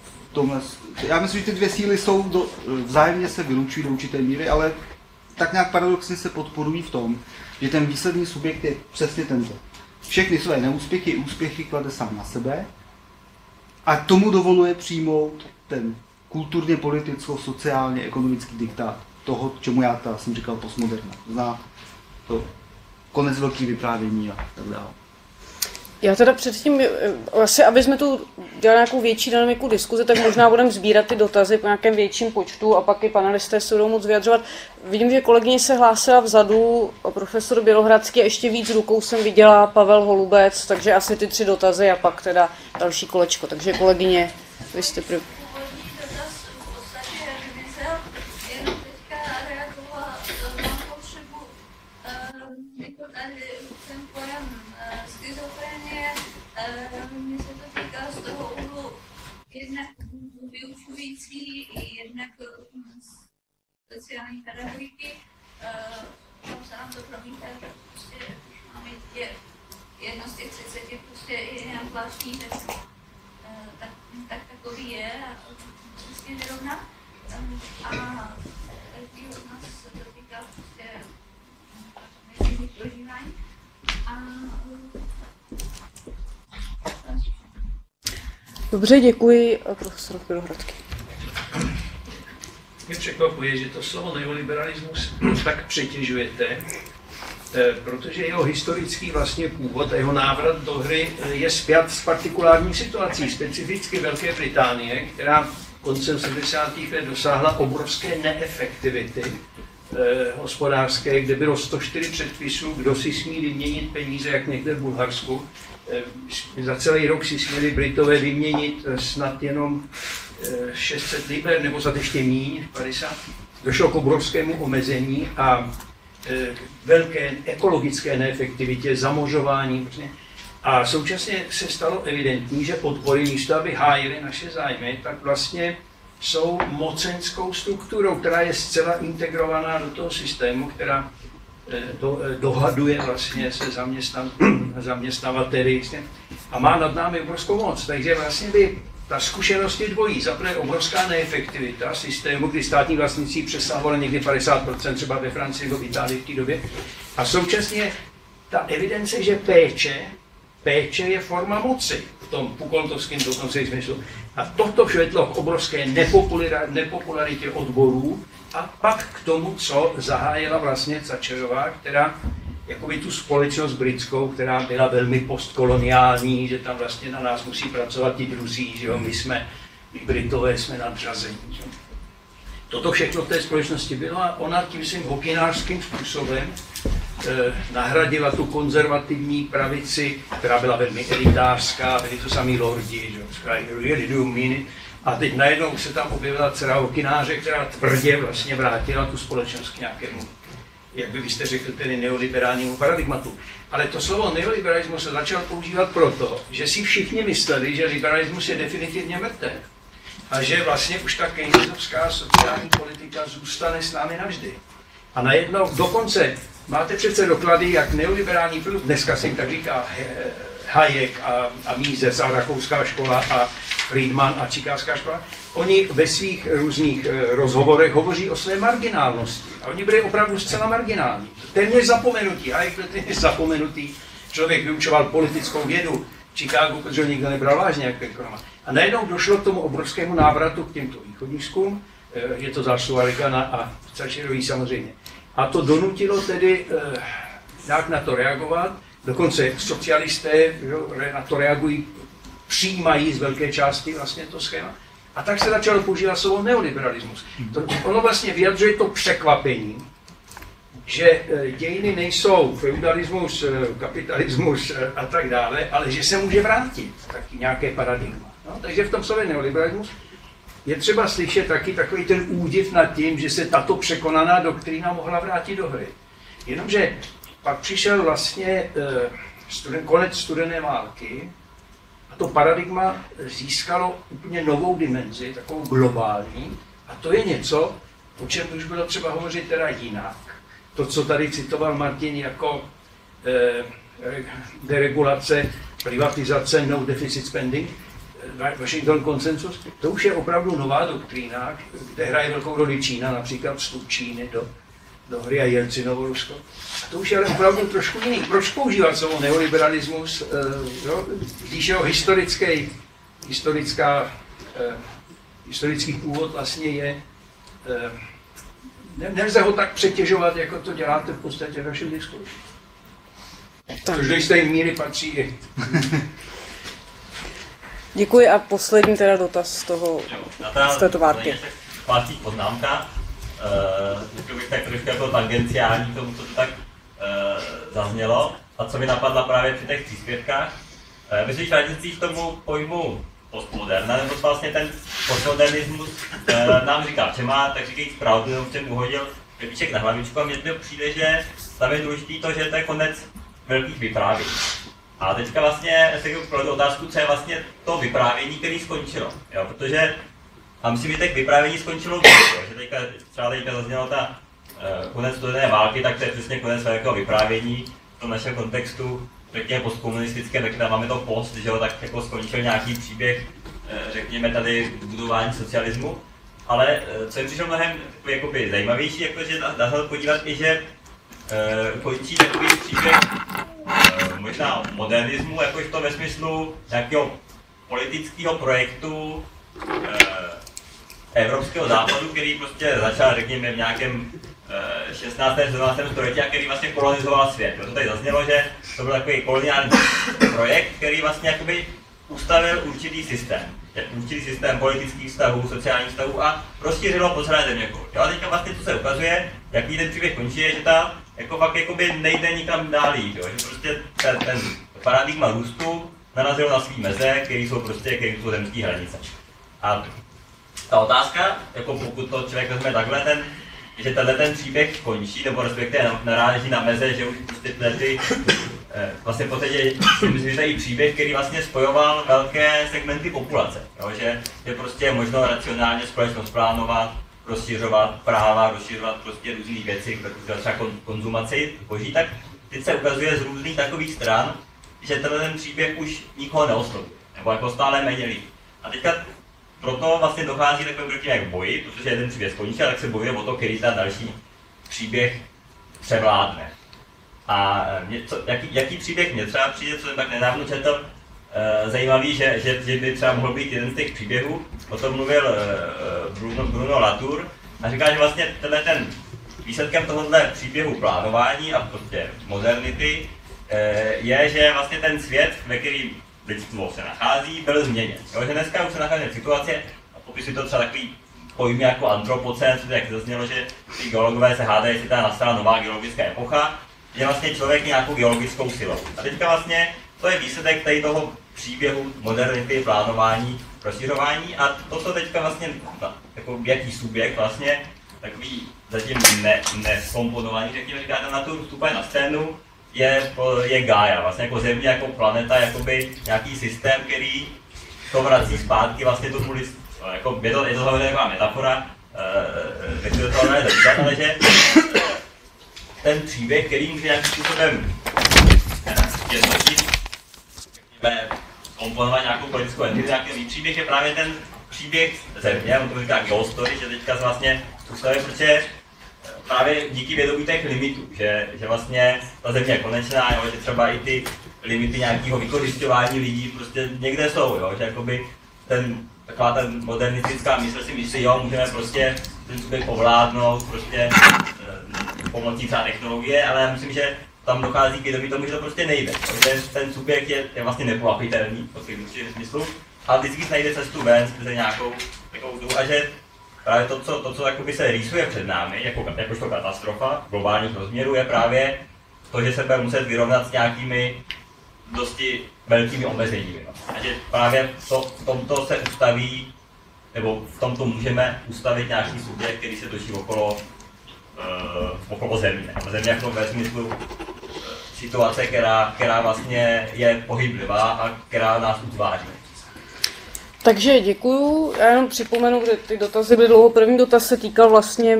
Já myslím, že ty dvě síly jsou vzájemně se vylučují do určité míry, ale tak nějak paradoxně se podporují v tom, že ten výsledný subjekt je přesně tento. Všechny své neúspěchy i úspěchy klade sám na sebe a tomu dovoluje přijmout ten kulturně, politicko, sociálně, ekonomický diktát toho, čemu já jsem říkal postmoderna. Zná to konec velký vyprávění a tak dále. Já teda předtím, asi aby jsme tu dělali nějakou větší dynamiku diskuze, tak možná budeme sbírat ty dotazy po nějakém větším počtu a pak i panelisté se budou moc vyjadřovat. Vidím, že kolegyně se hlásila vzadu, profesor Bělohradský a ještě víc rukou jsem viděla Pavel Holubec, takže asi ty 3 dotazy a pak teda další kolečko. Takže kolegyně, vy jste první. Mně se to týká z toho úhlu jednak vyučující i jednak speciální pedagogiky. Tam se nám to promítá, že prostě, když máme jedno z těch 30 prostě je nějak zvláštní, tak takový je a prostě nerovná. A každý od nás se to týká prostě nejsilných prožívání. Dobře, děkuji, profesor Bělohradský. Mě překvapuje, že to slovo neoliberalismus tak přetěžujete, protože jeho historický vlastně původ a jeho návrat do hry je spjat s partikulární situací, specificky Velké Británie, která koncem 70. let dosáhla obrovské neefektivity hospodářské, kde bylo 104 předpisů, kdo si smí vyměnit peníze, jak někde v Bulharsku. Za celý rok si směli Britové vyměnit snad jenom 600 liber, nebo za ještě míň, 50. Došlo k obrovskému omezení a velké ekologické neefektivitě, zamořování. A současně se stalo evidentní, že odbory, místo aby hájily naše zájmy, tak vlastně jsou mocenskou strukturou, která je zcela integrovaná do toho systému, která dohaduje vlastně se zaměstnavateli a má nad námi obrovskou moc. Takže vlastně by ta zkušenost je dvojí. Za prvé obrovská neefektivita systému, kdy státní vlastnictví přesahovalo někdy 50%, třeba ve Francii nebo v Itálii v té době. A současně ta evidence, že péče je forma moci v tom Foucaultovském dokonce smyslu. A toto vedlo k obrovské nepopularitě odborů a pak k tomu, co zahájila vlastně Thatcherová, která jakoby tu společnost britskou, která byla velmi postkoloniální, že tam vlastně na nás musí pracovat ti druzí, že jo, my Britové jsme nadřazení. Že? Toto všechno v té společnosti bylo a ona tím svým hokynářským způsobem nahradila tu konzervativní pravici, která byla velmi elitářská, byli to samý lordi, že really do mean it. A teď najednou se tam objevila dcera hokynáře, která tvrdě vlastně vrátila tu společnost k nějakému, jak by byste řekl, tedy neoliberálnímu paradigmatu. Ale to slovo neoliberalismus se začal používat proto, že si všichni mysleli, že liberalismus je definitivně mrtev. A že vlastně už ta keynesovská sociální politika zůstane s námi navždy. A najednou dokonce máte přece doklady, jak neoliberální produkt, dneska se jim tak říká Hayek a Mises a rakouská škola a Friedman a čikářská škola, oni ve svých různých rozhovorech hovoří o své marginálnosti. A oni byli opravdu zcela marginální. Téměř zapomenutí. Hayek byl téměř zapomenutý. Člověk vyučoval politickou vědu v Chicagu, protože ho nikdo nebral vážně jak ekonoma. A najednou došlo k tomu obrovskému návratu k těmto východniskům. Je to zásluha Reagana a Thatcherový samozřejmě. A to donutilo tedy nějak na to reagovat. Dokonce socialisté na to reagují, přijímají z velké části vlastně to schéma. A tak se začalo používat slovo neoliberalismus. Ono vlastně vyjadřuje to překvapení, že dějiny nejsou feudalismus, kapitalismus a tak dále, ale že se může vrátit taky nějaké paradigma. No, takže v tom slově neoliberalismus je třeba slyšet taky takový ten údiv nad tím, že se tato překonaná doktrína mohla vrátit do hry. Jenomže pak přišel vlastně konec studené války a to paradigma získalo úplně novou dimenzi, takovou globální, a to je něco, o čem už bylo třeba hovořit teda jinak. To, co tady citoval Martin jako deregulace, privatizace, no deficit spending, Washington konsensus, to už je opravdu nová doktrína, kde hraje velkou roli Čína, například vstup Číny do hry a Jelcinovo Rusko. A to už je ale opravdu trošku jiný. Proč používat slovo neoliberalismus, když jeho historický původ vlastně je Nelze ho tak přetěžovat, jako to děláte v podstatě v vašem diskurzu. Což do jisté míry patří i. Děkuji a poslední teda dotaz z toho, z této várky. Pátý poznámka, řekl bych tak trošku jako tangenciální tomu, co to tak zaznělo a co mi napadla právě při těch příspěvkách. Myslíš radnicí k tomu pojmu postmoderna, nebo vlastně ten postmodernismus nám říká, že má, tak říkají pravdu, nebo v čem uhodil Pepíček na hlavičku a mně to přijde, že tam je důležitý to, že to je konec velkých vyprávění. A teďka vlastně se kladu otázku, co je vlastně to vyprávění, které skončilo. Jo? Protože a myslím, že těch vyprávění skončilo víc, že teďka zazněla ta konec studené války, tak to je přesně konec velkého vyprávění v tom našem kontextu, řekněme postkomunistické, tak tam máme to post, že jo, tak jako skončil nějaký příběh, řekněme tady budování socialismu. Ale co jim přišlo mnohem jakoby zajímavější, jakože dá se podívat i, že končí takový příběh možná modernismu, jakožto ve smyslu nějakého politického projektu evropského západu, který prostě začal, řekněme, v nějakém 16. 17. století a který vlastně kolonizoval svět. To tady zaznělo, že to byl takový koloniální projekt, který vlastně jakoby ustavil určitý systém politických vztahů, sociálních vztahů a rozšířilo po celé země. A teďka vlastně co se ukazuje, jaký ten příběh končí, je, že ta jako fakt jakoby nejde nikam dál jít, jo? Že prostě ten paradigma růstu narazil na svý meze, které jsou zemské hranice. A ta otázka, jako pokud to člověk vezme takhle, že ten příběh končí, nebo respektive naráží na meze, že už prostě ty vlastně v podstatě si myslím, že to je i příběh, který vlastně spojoval velké segmenty populace, jo? Že prostě je možno racionálně společnost plánovat, rozšiřovat práva, rozšiřovat prostě různé věci, třeba konzumaci boží, tak teď se ukazuje z různých takových stran, že ten příběh už nikoho neoslovuje, nebo jako stále méně lidí. A teďka proto vlastně dochází takovým k boji, protože jeden příběh skončí, tak se bojuje o to, který ten další příběh převládne. A jaký příběh mě třeba přijde, co jsem tak nedávno četl, zajímavý, že by třeba mohl být jeden z těch příběhů, o tom mluvil Bruno Latour a říká, že vlastně ten výsledkem tohohle příběhu plánování a prostě modernity je, že vlastně ten svět, ve kterým lidstvo se nachází, byl změněn. Jo, že dneska už se nachází v situaci, a popisují to třeba takový pojmy jako antropocén, co jak zaznělo, že ty geologové se hádají, jestli tam nastala nová geologická epocha, že vlastně člověk nějakou geologickou silou. A teďka vlastně to je výsledek tady toho příběhu modernity, plánování, rozšiřování a to, co teďka vlastně, jako jaký subjekt vlastně, takový zatím neskomponovaný, řekněme, říká ten Latour vstupuje na scénu, je Gaia, vlastně jako Země, jako planeta, jakoby nějaký systém, který to vrací zpátky vlastně tomu lidstvu. Jako je to samozřejmě taková metafora, nechci do toho nezabývat, ale že ten příběh, který může nějakým způsobem jednotit, komponovat nějakou politickou entitu, nějaký příběh je právě ten příběh Země, on to říká geostory, že teďka vlastně zůstavuje, protože právě díky vědomí těch limitů, že vlastně ta Země je konečná, jo, že třeba i ty limity nějakého vykořisťování lidí prostě někde jsou, jo, že jakoby taková ta modernistická mysl si myslí, jo, můžeme prostě ten subjekt ovládnout prostě pomocí třeba technologie, ale já myslím, že tam dochází k vědomí tomu, že to prostě nejde, že ten subjekt je vlastně nepolapitelný v určitém smyslu, ale vždycky se najde cestu ven skrze nějakou takovou tu a že právě to, co jakoby se rýsuje před námi, jakožto katastrofa globálních rozměrů, je právě to, že se bude muset vyrovnat s nějakými dosti velkými omezeními. A že právě v tomto se ustaví, nebo v tomto můžeme ustavit nějaký subjekt, který se točí okolo Země. Země jako ve smyslu situace, která vlastně je pohyblivá a která nás utváří. Takže děkuju. Já jenom připomenu, že ty dotazy byly dlouho. První dotaz se týkal vlastně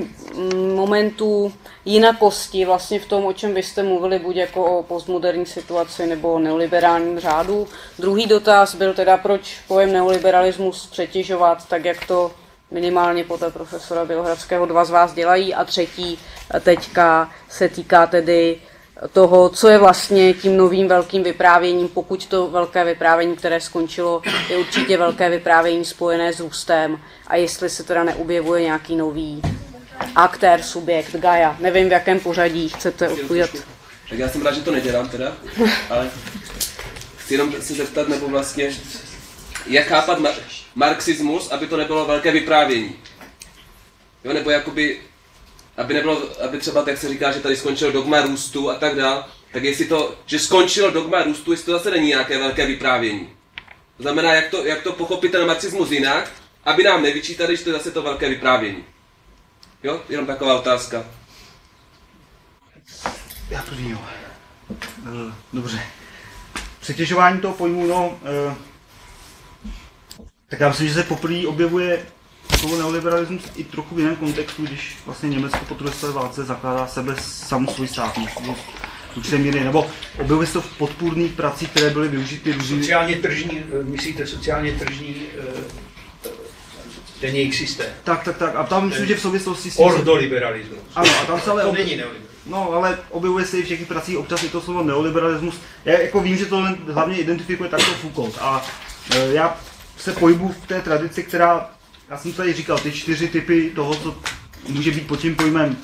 momentu jinakosti, vlastně v tom, o čem byste mluvili, buď jako o postmoderní situaci nebo o neoliberálním řádu. Druhý dotaz byl teda, proč pojem neoliberalismus přetěžovat, tak jak to minimálně podle profesora Bělohradského 2 z vás dělají. A třetí teďka se týká tedy toho, co je vlastně tím novým velkým vyprávěním, pokud to velké vyprávění, které skončilo, je určitě velké vyprávění spojené s růstem a jestli se teda neobjevuje nějaký nový Aktér, subjekt, Gaia. Nevím, v jakém pořadí chcete odpovědět. Tak já jsem rád, že to nedělám teda, ale chci jenom se zeptat, nebo vlastně, jak chápat marxismus, aby to nebylo velké vyprávění. Jo, nebo jakoby, aby nebylo, aby třeba, jak se říká, že tady skončilo dogma růstu a tak dále, tak jestli to, že skončilo dogma růstu, jestli to zase není nějaké velké vyprávění. To znamená, jak to pochopit ten marxismus jinak, aby nám nevyčítali, že to je zase to velké vyprávění. Jo, jenom taková otázka. Já první, jo. Dobře. Přetěžování toho pojmu, tak já myslím, že se poprvé objevuje slovo neoliberalismus i trochu v jiném kontextu, když vlastně Německo po druhé světové válce zakládá sebe samu svůj stát. Určitě míry, nebo objevuje se to v podpůrných pracích, které byly využity různými... Sociálně tržní, myslíte sociálně tržní, ten jejich systém. Tak. A tam myslím, že v souvislosti s... Ordoliberalismus. Ano, a tam se ale... To není neoliberalismus. No, ale objevuje se i v těch pracích občas i to slovo neoliberalismus. Já jako vím, že to hlavně identifikuje takto Foucault. A já se pohybuji v té tradici, která... Já jsem tady říkal, ty 4 typy toho, co může být pod tím pojmem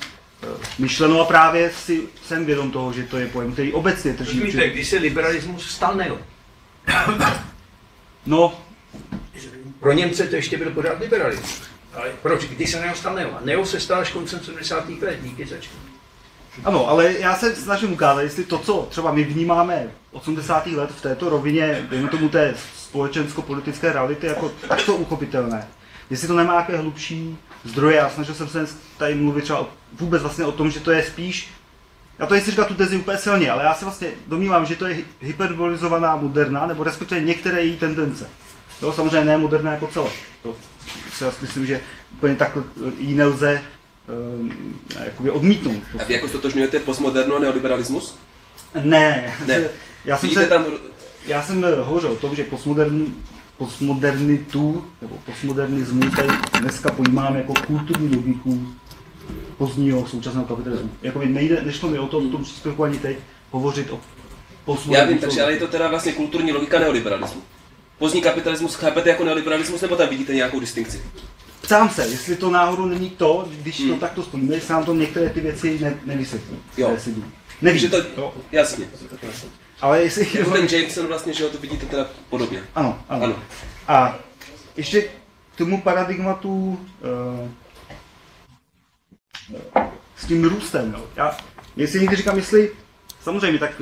myšleno, a právě si jsem vědom toho, že to je pojem, který obecně drží. Víte, když se liberalismus stal neo. No. Pro Němce to ještě byl pořád liberalismus. Ale proč? Když se neo stal neo? A neo se stal až koncem 70. let, díky začnu. Ano, ale já se snažím ukázat, jestli to, co třeba my vnímáme 80. let v této rovině, dejme tomu té společensko-politické reality, jako takto uchopitelné. Jestli to nemá nějaké hlubší zdroje, já snažil jsem se tady mluvit třeba vůbec vlastně o tom, že to je spíš, já to nechci říkat tu tezi úplně silně, ale já si vlastně domnívám, že to je hyperbolizovaná moderna, nebo respektive některé její tendence. To samozřejmě ne moderná jako celé. To si myslím, že úplně tak ji nelze jakoby odmítnout. A vy jako stotožňujete postmodernu a neoliberalismus? Ne. Já jsem hovořil o tom, že postmodernitu nebo postmodernismus tady dneska pojímáme jako kulturní logiku pozdního současného kapitalismu. Jakoby nešlo mi o tom příspěvku ani teď hovořit o postmodernismu. Já vím, takže ale je to teda vlastně kulturní logika neoliberalismu. Pozdní kapitalismus chápete jako neoliberalismus, nebo tam vidíte nějakou distinkci? Ptám se, jestli to náhodou není to, když to takto spojíme, jestli nám to některé ty věci nevysvětlí. Jo. Nevím. Že to, jasně. Ale jestli... Jako ten Jameson vlastně, že ho to vidíte teda podobně. Ano. A ještě k tomu paradigmatu s tím růstem. Jestli někdy říkám, samozřejmě tak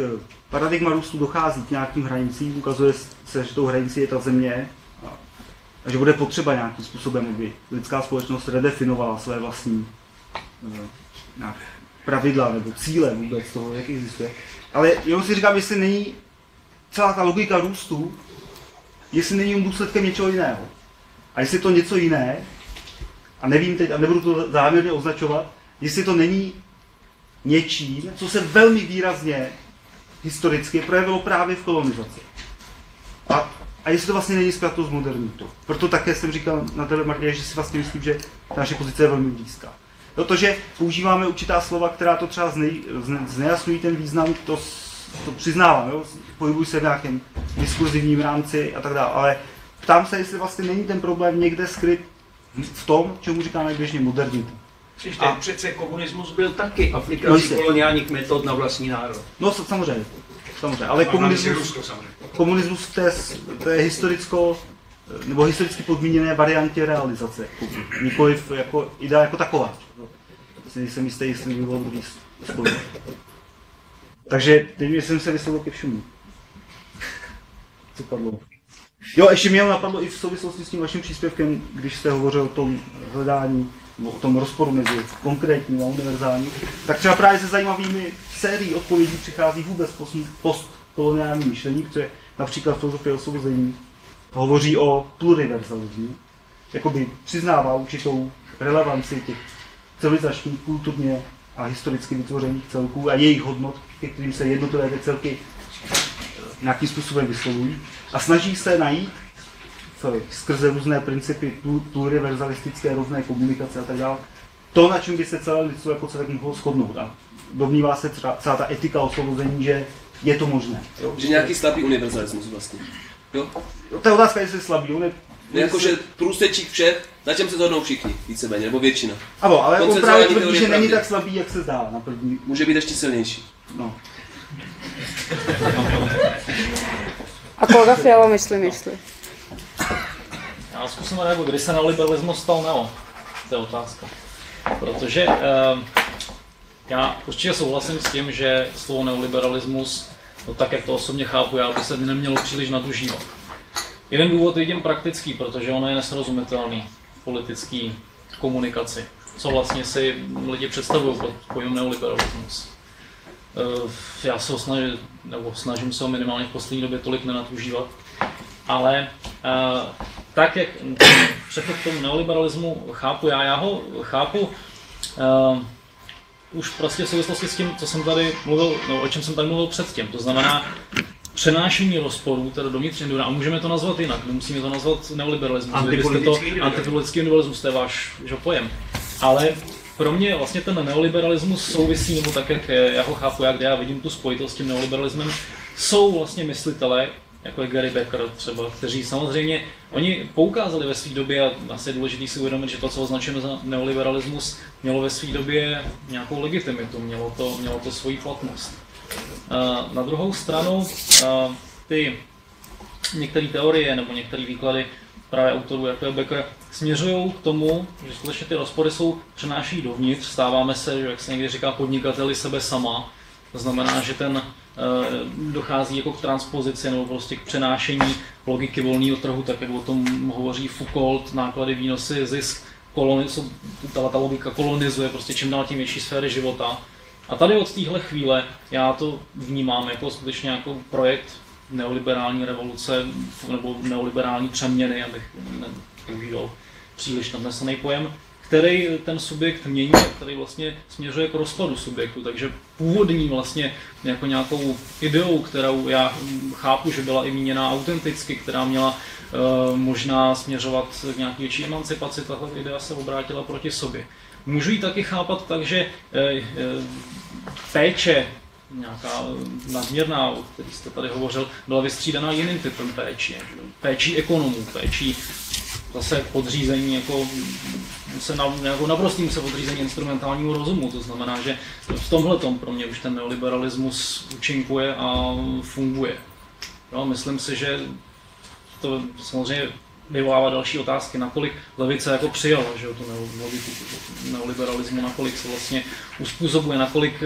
paradigma růstu dochází k nějakým hranicím, ukazuje se, že tou hranicí je ta země a že bude potřeba nějakým způsobem, aby lidská společnost redefinovala své vlastní pravidla nebo cíle vůbec toho, jak existuje. Ale jenom si říkám, jestli není celá ta logika růstu, jestli není důsledkem něčeho jiného. A jestli to něco jiné, a nevím teď, a nebudu to záměrně označovat, jestli to není něčím, co se velmi výrazně historicky projevilo právě v kolonizaci. A jestli to vlastně není spjato s modernitou. Proto také jsem říkal na Telemarkě, že si vlastně myslím, že naše pozice je velmi blízká. Protože používáme určitá slova, která to třeba znejasňují ten význam, to přiznávám, jo? Pohybuji se v nějakém diskurzivním rámci a tak dále, ale ptám se, jestli vlastně není ten problém někde skryt v tom, čemu říkáme běžně modernita. Přece komunismus byl taky aplikací koloniálních metod na vlastní národ. No samozřejmě, ale komunismus v té historicky podmíněné variantě realizace, nikoliv jako idea jako taková. Nejsem jistý, jestli by bylo dobrý spolu. Takže teď jsem se vyslovil ke všemu. Co padlo? Jo, ještě mě napadlo i v souvislosti s tím vaším příspěvkem, když jste hovořil o tom hledání, nebo o tom rozporu mezi konkrétním a univerzálním, tak třeba právě se zajímavými sérií odpovědí přichází vůbec postkoloniální myšlení, protože například filozofie osvobození hovoří o pluriverzalismu, jakoby přiznává určitou relevanci těch civilizačních, kulturně a historicky vytvořených celků a jejich hodnot, ke kterým se jednotlivé ty celky nějakým způsobem vyslovují a snaží se najít skrze různé principy pluriverzalistické, různé komunikace a tak dále, to, na čem by se celé lidstvo jako celek mohlo shodnout. A domnívá se celá ta etika osvobození, že je to možné. Jo? Že nějaký slabý univerzalismus vlastně. Jo? To je otázka, jestli je slabý. Jakože průsečík všech, na čem se shodnou všichni, víceméně, nebo většina. Ano, ale jako právě tvrdí, že není pravdy. tak slabý, jak se zdá na první. Může být ještě silnější. No. A kolega Fiala myslí. Já zkusím reagovat, kdy se neoliberalismus stal neo? To je otázka. Protože já určitě souhlasím s tím, že slovo neoliberalismus, no tak jak to osobně chápu, já by se nemělo příliš nadužívat. Jeden důvod vidím praktický, protože ono je nesrozumitelný v politické komunikaci. Co vlastně si lidi představují pod pojmem neoliberalismus. Já se ho snažím se ho minimálně v poslední době tolik nenadužívat. Ale tak, jak přechod k tomu neoliberalismu chápu já ho chápu už prostě v souvislosti s tím, co jsem tady mluvil, no, o čem jsem tady mluvil předtím. To znamená přenášení rozporů teda do vnitřního, a můžeme to nazvat jinak, nemusíme to nazvat neoliberalismus. Antipolitický individualismus, to je váš pojem. Ale pro mě vlastně ten neoliberalismus souvisí, nebo tak, jak já ho chápu, kde já vidím tu spojitost s tím neoliberalismem, jsou vlastně myslitelé, jako je Gary Becker třeba, kteří samozřejmě, oni poukázali ve své době, a asi je důležité si uvědomit, že to, co označujeme za neoliberalismus, mělo ve své době nějakou legitimitu, mělo to svoji platnost. Na druhou stranu, ty některé teorie nebo některé výklady právě autorů, jako je Becker, směřují k tomu, že skutečně ty rozpory přenáší dovnitř, stáváme se, jak se někdy říká, podnikateli sebe sama. To znamená, že dochází jako k transpozici nebo prostě k přenášení logiky volného trhu, tak jak o tom hovoří Foucault, náklady, výnosy, zisk, ta logika kolonizuje prostě čím dál tím větší sféry života. A tady od téhle chvíle já to vnímám jako skutečně jako projekt neoliberální revoluce nebo neoliberální přeměny, abych nepoužíval příliš nadnesený pojem, který ten subjekt mění, který vlastně směřuje k rozpadu subjektu. Takže původní vlastně jako nějakou ideou, kterou já chápu, že byla i míněná autenticky, která měla možná směřovat k nějaké větší emancipaci, tahle idea se obrátila proti sobě. Můžu ji taky chápat tak, že péče, nějaká nadměrná, o který jste tady hovořil, byla vystřídaná jiným typem péčí ekonomů, péčí zase podřízení, jako naprostým se podřízení instrumentálnímu rozumu. To znamená, že v tomhletom pro mě už ten neoliberalismus účinkuje a funguje. Jo, myslím si, že to samozřejmě vyvolává další otázky, nakolik levice jako přijala, že tu logiku neoliberalismu, nakolik se vlastně uspůsobuje, nakolik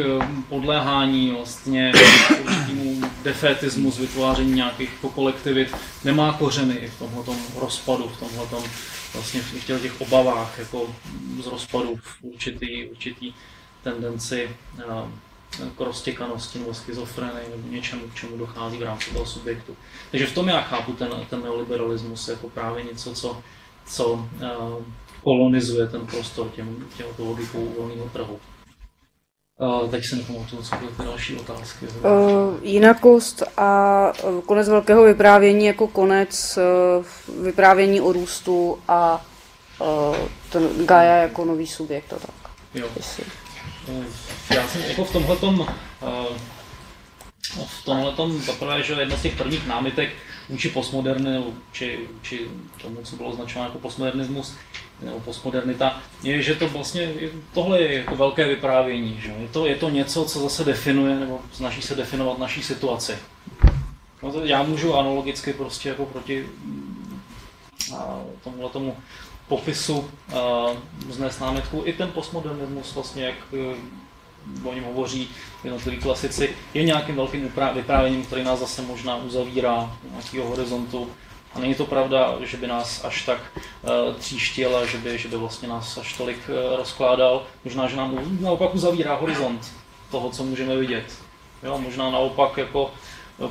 podléhání vlastně určitému defétismu z vytváření nějakých kolektivit nemá kořeny v tomhletom rozpadu, v tomhletom vlastně v těch obavách jako z rozpadu v určitý tendenci k roztěkanosti nebo schizofrenii nebo něčemu, k čemu dochází v rámci toho subjektu. Takže v tom já chápu ten neoliberalismus jako právě něco, co kolonizuje ten prostor těmto logikou volného trhu. Teď se nepamatuju, co byly ty další otázky. Jinakost a konec velkého vyprávění jako konec vyprávění o růstu a ten Gaia jako nový subjekt a tak. Jo. Já jsem jako v tomhletom zaprvé, že jedna z těch prvních námitek vůči postmodernu, či tomu, co bylo označováno jako postmodernismus, nebo postmodernita, je, že to vlastně, tohle je jako velké vyprávění, že? Je to něco, co zase definuje, nebo snaží se definovat naší situaci. No to já můžu analogicky prostě jako proti tomuhletomu popisu vznést námitku. I ten postmodernismus vlastně, jak o něm hovoří jednotliví klasici, je nějakým velkým vyprávěním, který nás zase možná uzavírá nějakého horizontu. A není to pravda, že by nás až tak tříštil a že by vlastně nás až tolik rozkládal. Možná, že nám naopak uzavírá horizont toho, co můžeme vidět. Jo, možná naopak jako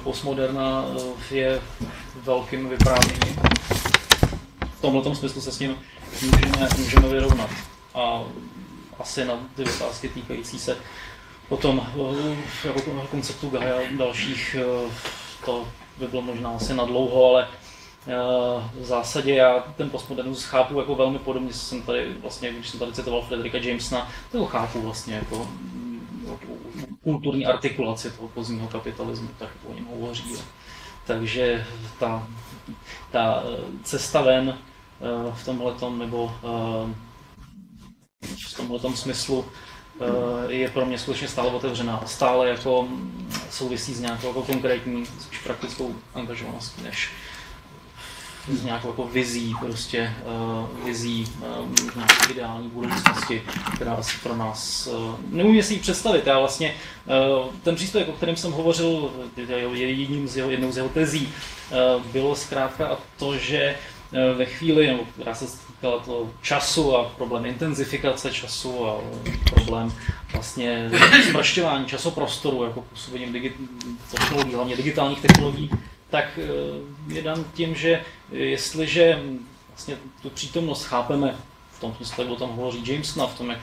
postmoderna je velkým vyprávěním. V tomto smyslu se s ním můžeme vyrovnat. A asi na ty otázky týkající se potom jako konceptu Gaia dalších, to by bylo možná asi na dlouho, ale v zásadě já ten postmodernismus chápu jako velmi podobně, jsem tady vlastně, když jsem tady citoval Fredricka Jamesona, to chápu vlastně jako kulturní artikulaci toho pozdního kapitalismu, tak o něm hovoří. Takže ta cesta ven v tomhletom, nebo v tomhletom smyslu je pro mě skutečně stále otevřená. Stále jako souvisí s nějakou jako konkrétní, spíš praktickou angažovaností, než s nějakou jako vizí, prostě vizí nějaké ideální budoucnosti, která asi pro nás neumím si ji představit. Já vlastně ten příspěvek, o kterém jsem hovořil, je jednou z jeho tezí, bylo zkrátka a to, že ve chvíli, nebo která se týkala toho času a problém intenzifikace času a problém vlastně zprašťování časoprostoru jako působením technologií, hlavně digitálních technologií, tak je dan tím, že jestliže vlastně tu přítomnost chápeme v tom smyslu, jak o tom hovoří Jamesona, v tom, jak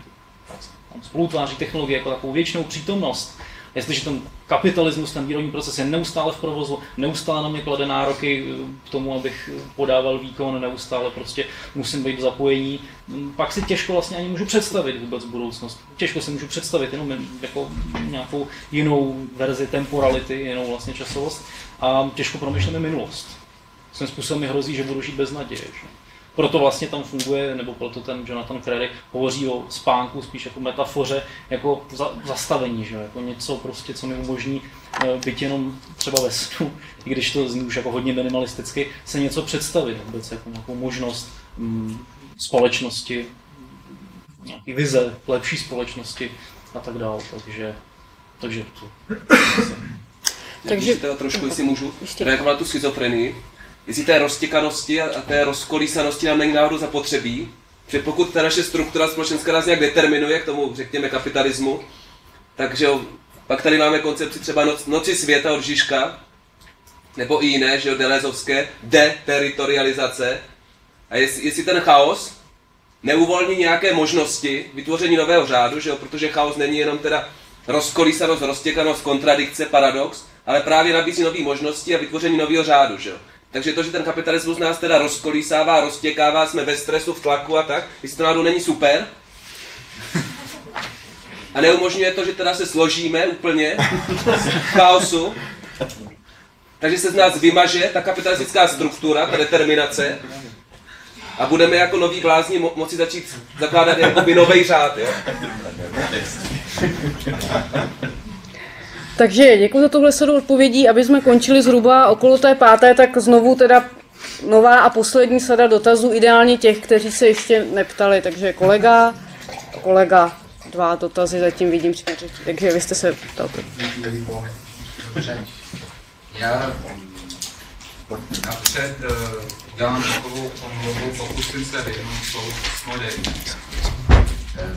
tam spolutváří technologie jako takovou věčnou přítomnost, jestliže ten kapitalismus, ten výrobní proces je neustále v provozu, neustále na mě klade nároky k tomu, abych podával výkon, neustále prostě musím být v zapojení, pak si těžko vlastně ani můžu představit vůbec budoucnost. Těžko si můžu představit jenom jako nějakou jinou verzi temporality, jinou vlastně časovost a těžko promýšlíme minulost. Svým způsobem mi hrozí, že budu žít bez naděje. Že? Proto vlastně tam funguje, nebo proto ten Jonathan Crary hovoří o spánku spíš jako metafoře, jako zastavení, že? Jako něco prostě, co mi umožní být jenom třeba ve snu, i když to zní už jako hodně minimalisticky, se něco představit, vůbec jako nějakou možnost společnosti, nějaký vize lepší společnosti a tak dále, takže to. Takže trošku, jestli můžu reagovat na tu schizofrenii, jestli té roztěkanosti a té rozkolísanosti nám není náhodou zapotřebí, že pokud ta naše struktura společenská nás nějak determinuje k tomu, řekněme, kapitalismu, takže pak tady máme koncepci třeba noci světa od Žižka, nebo i jiné, že jo, delezovské, deteritorializace. A jestli ten chaos neuvolní nějaké možnosti vytvoření nového řádu, že jo, protože chaos není jenom teda rozkolísanost, roztěkanost, kontradikce, paradox, ale právě nabízí nové možnosti a vytvoření nového řádu, že jo. Takže to, že ten kapitalismus nás teda rozkolísává, roztěkává, jsme ve stresu, v tlaku a tak, jestli to náhodou není super. A neumožňuje to, že teda se složíme úplně v chaosu. Takže se z nás vymaže ta kapitalistická struktura, ta determinace. A budeme jako noví blázni moci začít zakládat jakoby nový řád, jo? Takže děkuji za tohle sadu odpovědí, aby jsme končili zhruba okolo té 5., tak znovu teda nová a poslední sada dotazů, ideálně těch, kteří se ještě neptali, takže kolega, 2 dotazy zatím vidím, takže vy jste se ptal. Dobře. Já napřed dělám takovou omluvu, pokusím se vyhnout slovu postmoderní.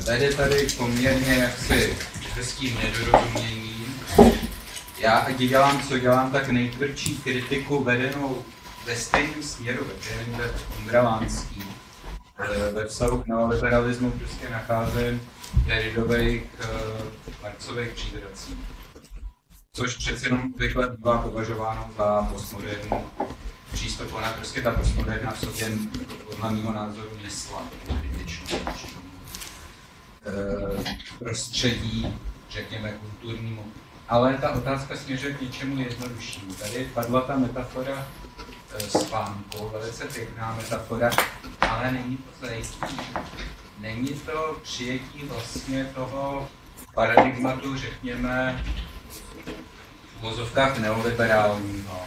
Vede tady poměrně jaksi hezkým nedorozuměním. Já ať dělám, co dělám, tak nejtvrdší kritiku vedenou ve stejném směru, ve kterém jde Umbralánský. Ve vztahu k neoliberalismu prostě nacházím Derridových Marxových přídrací. Což přeci jenom obvykle bývá považováno za postmoderní přístup. Ona prostě ta postmoderna v sobě podle mého názoru nesla kritičnou prostředí, řekněme, kulturnímu. Ale ta otázka směřuje k něčemu jednoduššímu. Tady padla ta metafora spánku, velice pěkná metafora, ale není to zajetí. Není to přijetí vlastně toho paradigmatu, řekněme, v uvozovkách neoliberálního.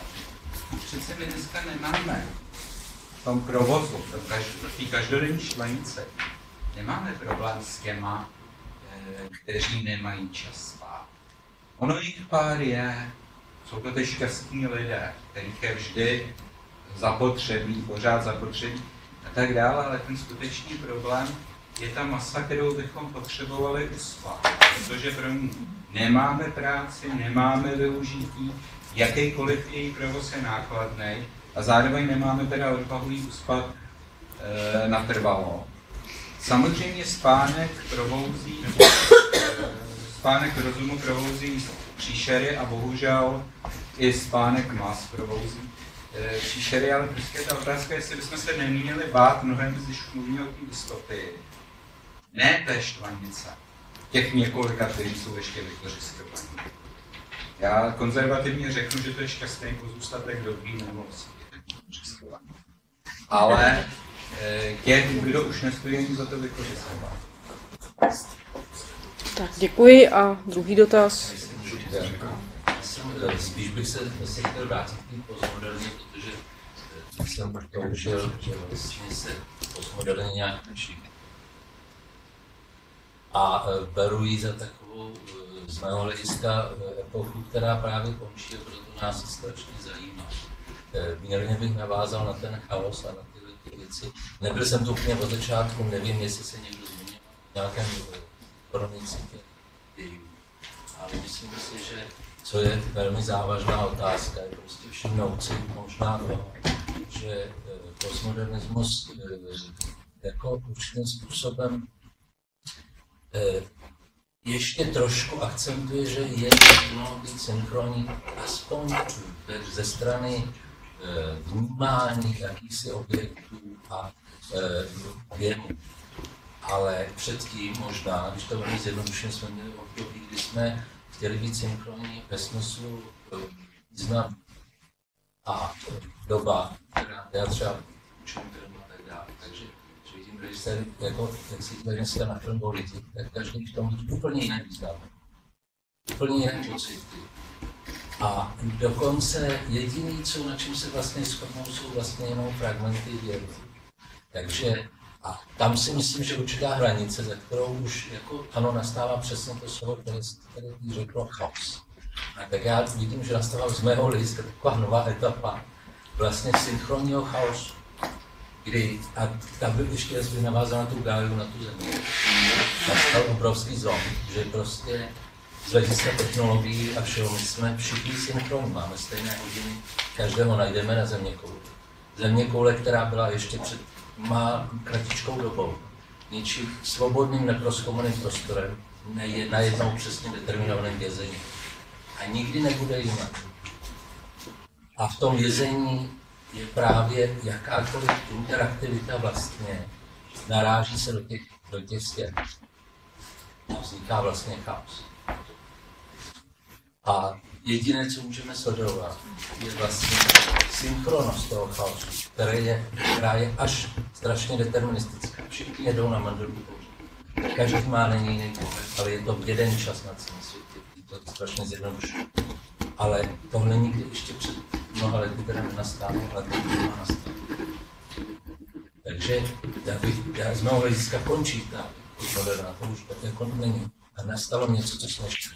Přece my dneska nemáme v tom provozu, v té každodenní šlenice, nemáme problém s těma, kteří nemají čas spát. Ono jich pár je, jsou to ty šťastní lidé, kterých je vždy zapotřebí, pořád zapotřebí a tak dále, ale ten skutečný problém je ta masa, kterou bychom potřebovali uspat, protože pro ní nemáme práci, nemáme využití, jakýkoliv její provoz je nákladný a zároveň nemáme teda odvahu jí uspat natrvalo. Samozřejmě spánek rozumu provouzí příšery a bohužel i spánek mas provouzí příšery, ale prostě ta otázka je, jestli bychom se neměli bát mnohem, když mluvíme o té dystopii. Ne té štvanice, těch několika, kteří jsou ještě vykořisťovaní. Já konzervativně řeknu, že to je šťastný pozůstatek dobrý nemoci. Ale těm, kdo už nestojí za to vykořistová. Tak děkuji a druhý dotaz. Spíš bych se chtěl vrátit k té postmoderně, protože jsem toužil, že vlastně se postmoderně nějak učí. A beru ji za takovou, z mého hlediska, epochu, která právě končí, a proto nás se strašně zajímá. Mírně bych navázal na ten chaos a na ty věci. Nebyl jsem to úplně od začátku, nevím, jestli se někdo zmínil v nějakém kronici dějů. Ale myslím si, že co je velmi závažná otázka, je prostě všimnout si možná toho, že postmodernismus jako určitým způsobem ještě trošku akcentuje, že je to být synchronní aspoň ze strany vnímání jakýchsi objektů a věmů. Ale předtím možná, když to velmi zjednodušeně, jsme měli období, kdy jsme chtěli být synchronní ve smyslu významu. A doba, která já třeba učím film a tak dále. Takže vidím, když se jako, jak si dneska na film politik, tak každý v tom úplně jiný význam. Úplně jiné pocity. A dokonce jediný, co na čem se vlastně shodnou, jsou vlastně jenom fragmenty vědy. Takže a tam si myslím, že určitá hranice, za kterou už jako ano, nastává přesně to slovo, které řeklo chaos. A tak já vidím, že nastává z mého hlediska taková nová etapa vlastně synchronního chaosu, kdy, a tam byl ještě navázal na tu Gaiu, na tu Zemi, nastal obrovský zlom, že prostě z hlediska technologií a všeho, my jsme všichni synchronní, máme stejné hodiny, každého najdeme na zeměkoule, která byla ještě před má kratičkou dobou, ničím svobodným, neprozkoumaným prostorem, najednou přesně determinovaným vězením. A nikdy nebude jinak. A v tom vězení je právě jakákoliv interaktivita vlastně naráží se do těch stěn. A vzniká vlastně chaos. A jediné, co můžeme sledovat, je vlastně synchronnost toho chaosu, která je až strašně deterministická. Všichni jedou na mandelku. Každý má není jiný pohled, ale je to jeden čas na celém světě. Je to strašně zjednodušené. Ale tohle nikdy ještě před mnoha lety teda nenastalo, ale teď má nastat. Takže já z mého hlediska končí ta moderna, to už tak jako není. A nastalo něco, co jsme ještě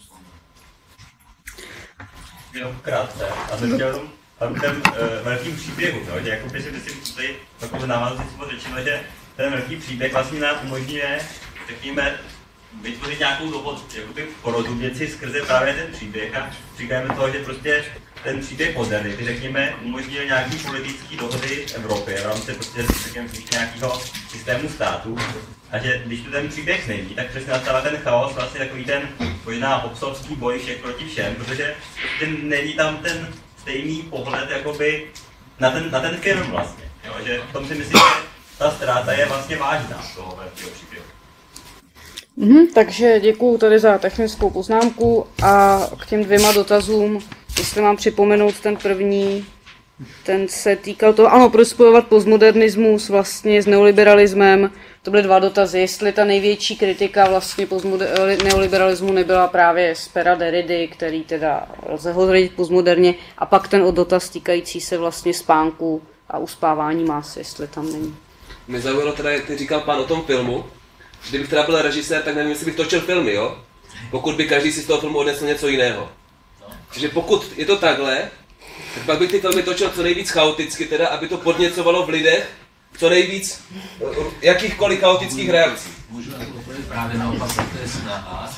jenom krátce. A jsem chtěl tam ten velký příběh, že jako by si tady takovou návaznost řečeno, že ten velký příběh vlastně nám umožňuje, řekněme, vytvořit nějakou dobu, jakoby porozumět si skrze právě ten příběh a říkáme toho, že prostě ten příběh modernity, řekněme, umožnil nějaký politický dohody v Evropě v rámci prostě nějakého systému států. A že když tu ten příběh není, tak přesně nastává ten chaos, vlastně takový ten možná obsovský boj všech proti všem, protože není tam ten stejný pohled jakoby na ten film vlastně. Jo? Že v tom si myslím, že ta ztráta je vlastně vážná z toho velkého příběhu. Takže děkuju tady za technickou poznámku a k těm dvěma dotazům, jestli mám připomenout ten první, ten se týkal toho, ano, proč spojovat postmodernismus vlastně s neoliberalismem. To byly dva dotazy, jestli ta největší kritika vlastně neoliberalismu nebyla právě z pera Derrida, který teda lze ho zradit postmoderně, a pak ten dotaz týkající se vlastně spánku a uspávání mas, jestli tam není. Mě zaujalo teda, jak říkal pán o tom filmu, kdybych teda byl režisér, tak nevím, jestli bych točil filmy, jo? Pokud by každý si z toho filmu odnesl něco jiného. Takže pokud je to takhle, tak pak bych ty filmy točil co nejvíc chaoticky, teda, aby to podněcovalo v lidech co nejvíc jakýchkoliv chaotických reakcí. Můžu odpovědět právě naopak, to je snaha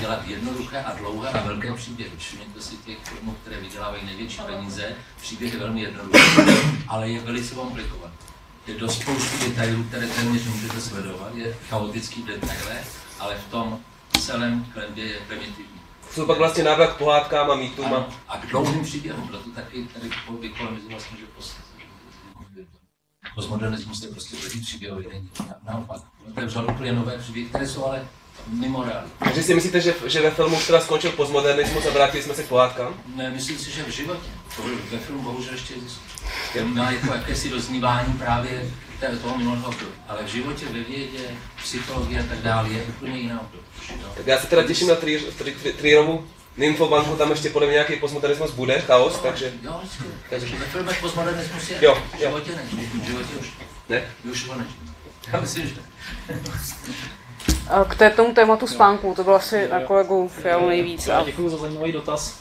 dělat jednoduché a dlouhé a velké příběhy. Všimněte si těch filmů, které vydělávají největší peníze, příběh je velmi jednoduchý, ale je velice komplikovaný. Je do spousty detailů, které téměř můžete sledovat, je chaotický detaile, ale v tom celém klembě je primitivní. Jsou pak vlastně návrat k pohádkám a mýtům. A k dlouhým příběhům, proto taky tady vykolemizuji vlastně, že postmodernismus je prostě velký příběhový, není naopak. To je vzal úplně nové příběhy, které jsou ale mimo realitu. Takže si myslíte, že ve filmu už teda skončil postmodernismus a vrátili jsme se k pohádkám? Ne, myslím si, že v životě. Ve filmu bohužel ještě má jako jakési doznívání právě toho minulého období. Ale v životě, ve vědě, psychologii a tak dále je úplně jiná období. Tak já se teda těším na Trierovu Nymfobanku, tam ještě podle mě nějaký postmodernismus bude, chaos, takže... Jo, takže ve filmech postmodernismus je. Jo. V životě ne, v životě už. Ne? Už ho ne. Já myslím, že K tomu tématu spánku, to bylo asi na kolegu Fialu nejvíc. Děkuji za zajímavý dotaz.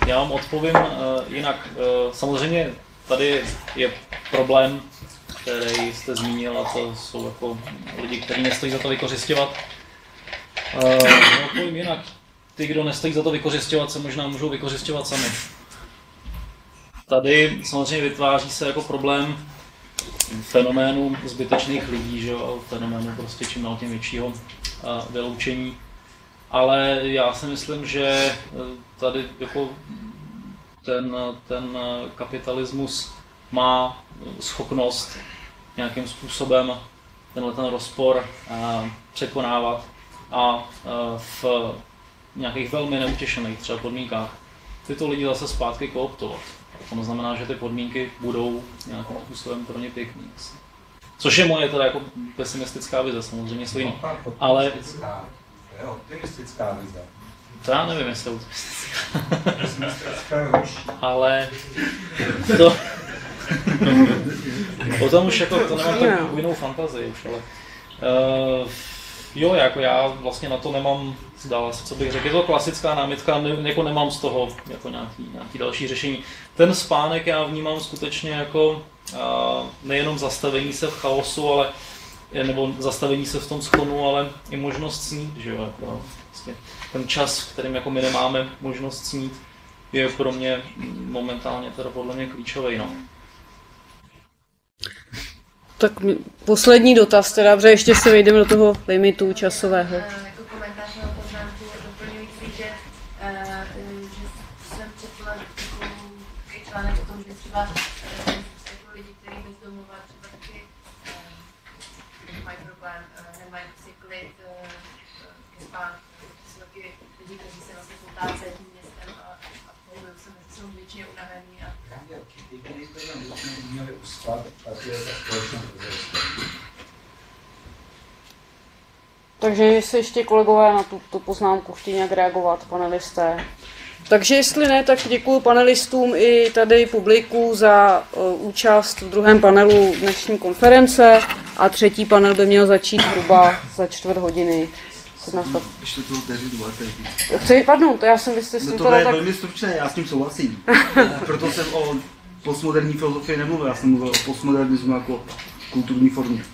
Já vám odpovím jinak. Samozřejmě tady je problém, který jste zmínil, a to jsou jako lidi, kteří nestojí za to vykořisťovat. Odpovím jinak. Ty, kdo nestojí za to vykořisťovat, se možná můžou vykořisťovat sami. Tady samozřejmě vytváří se jako problém fenoménu zbytečných lidí, že jo, fenoménu prostě čím dál tím většího vyloučení. Ale já si myslím, že tady jako ten kapitalismus má schopnost nějakým způsobem ten rozpor překonávat a v nějakých velmi neutěšených třeba podmínkách tyto lidi zase zpátky kooptovat. To znamená, že ty podmínky budou nějakým způsobem pro ně pěkný. Což je moje teda jako pesimistická vize, samozřejmě svým. Ale... To je optimistická vize. To já nevím, jestli je optimistická. Ale... To... O tom už jako, to nemám tak jinou fantazii už, ale... Jo, jako já vlastně na to nemám, dále, co bych řekl, je to klasická námitka, jako nemám z toho jako nějaký další řešení. Ten spánek já vnímám skutečně jako nejenom zastavení se v chaosu, ale nebo zastavení se v tom schonu, ale i možnost snít, že jo, jako, vlastně ten čas, v kterým jako my nemáme možnost snít, je pro mě momentálně teda podle mě klíčový, no. Tak poslední dotaz, teda, protože ještě se vejdeme do toho limitu časového. Jako komentář nebo poznámku doplňující, že jsem četla takový článek o tom, že třeba jako lidi, kteří bezdomova třeba taky mají problém, nemají si klid ke spánku. Jsou taky lidi, kteří se vlastně potácejí tím městem a pohybují se mezi sebou většině unavený. Měli uspat, a to je ta společná Takže jestli ještě kolegové na tu poznámku chtějí nějak reagovat, panelisté. Takže jestli ne, tak děkuji panelistům i tady publiku za účast v druhém panelu dnešní konference a třetí panel by měl začít zhruba za 4 hodiny. Ještě to vteřit Pardon, to já jsem vysvětlil. To je velmi stručné, já s tím souhlasím. Proto jsem o postmoderní filozofii nemluvil, já jsem mluvil o postmodernismu jako kulturní formě.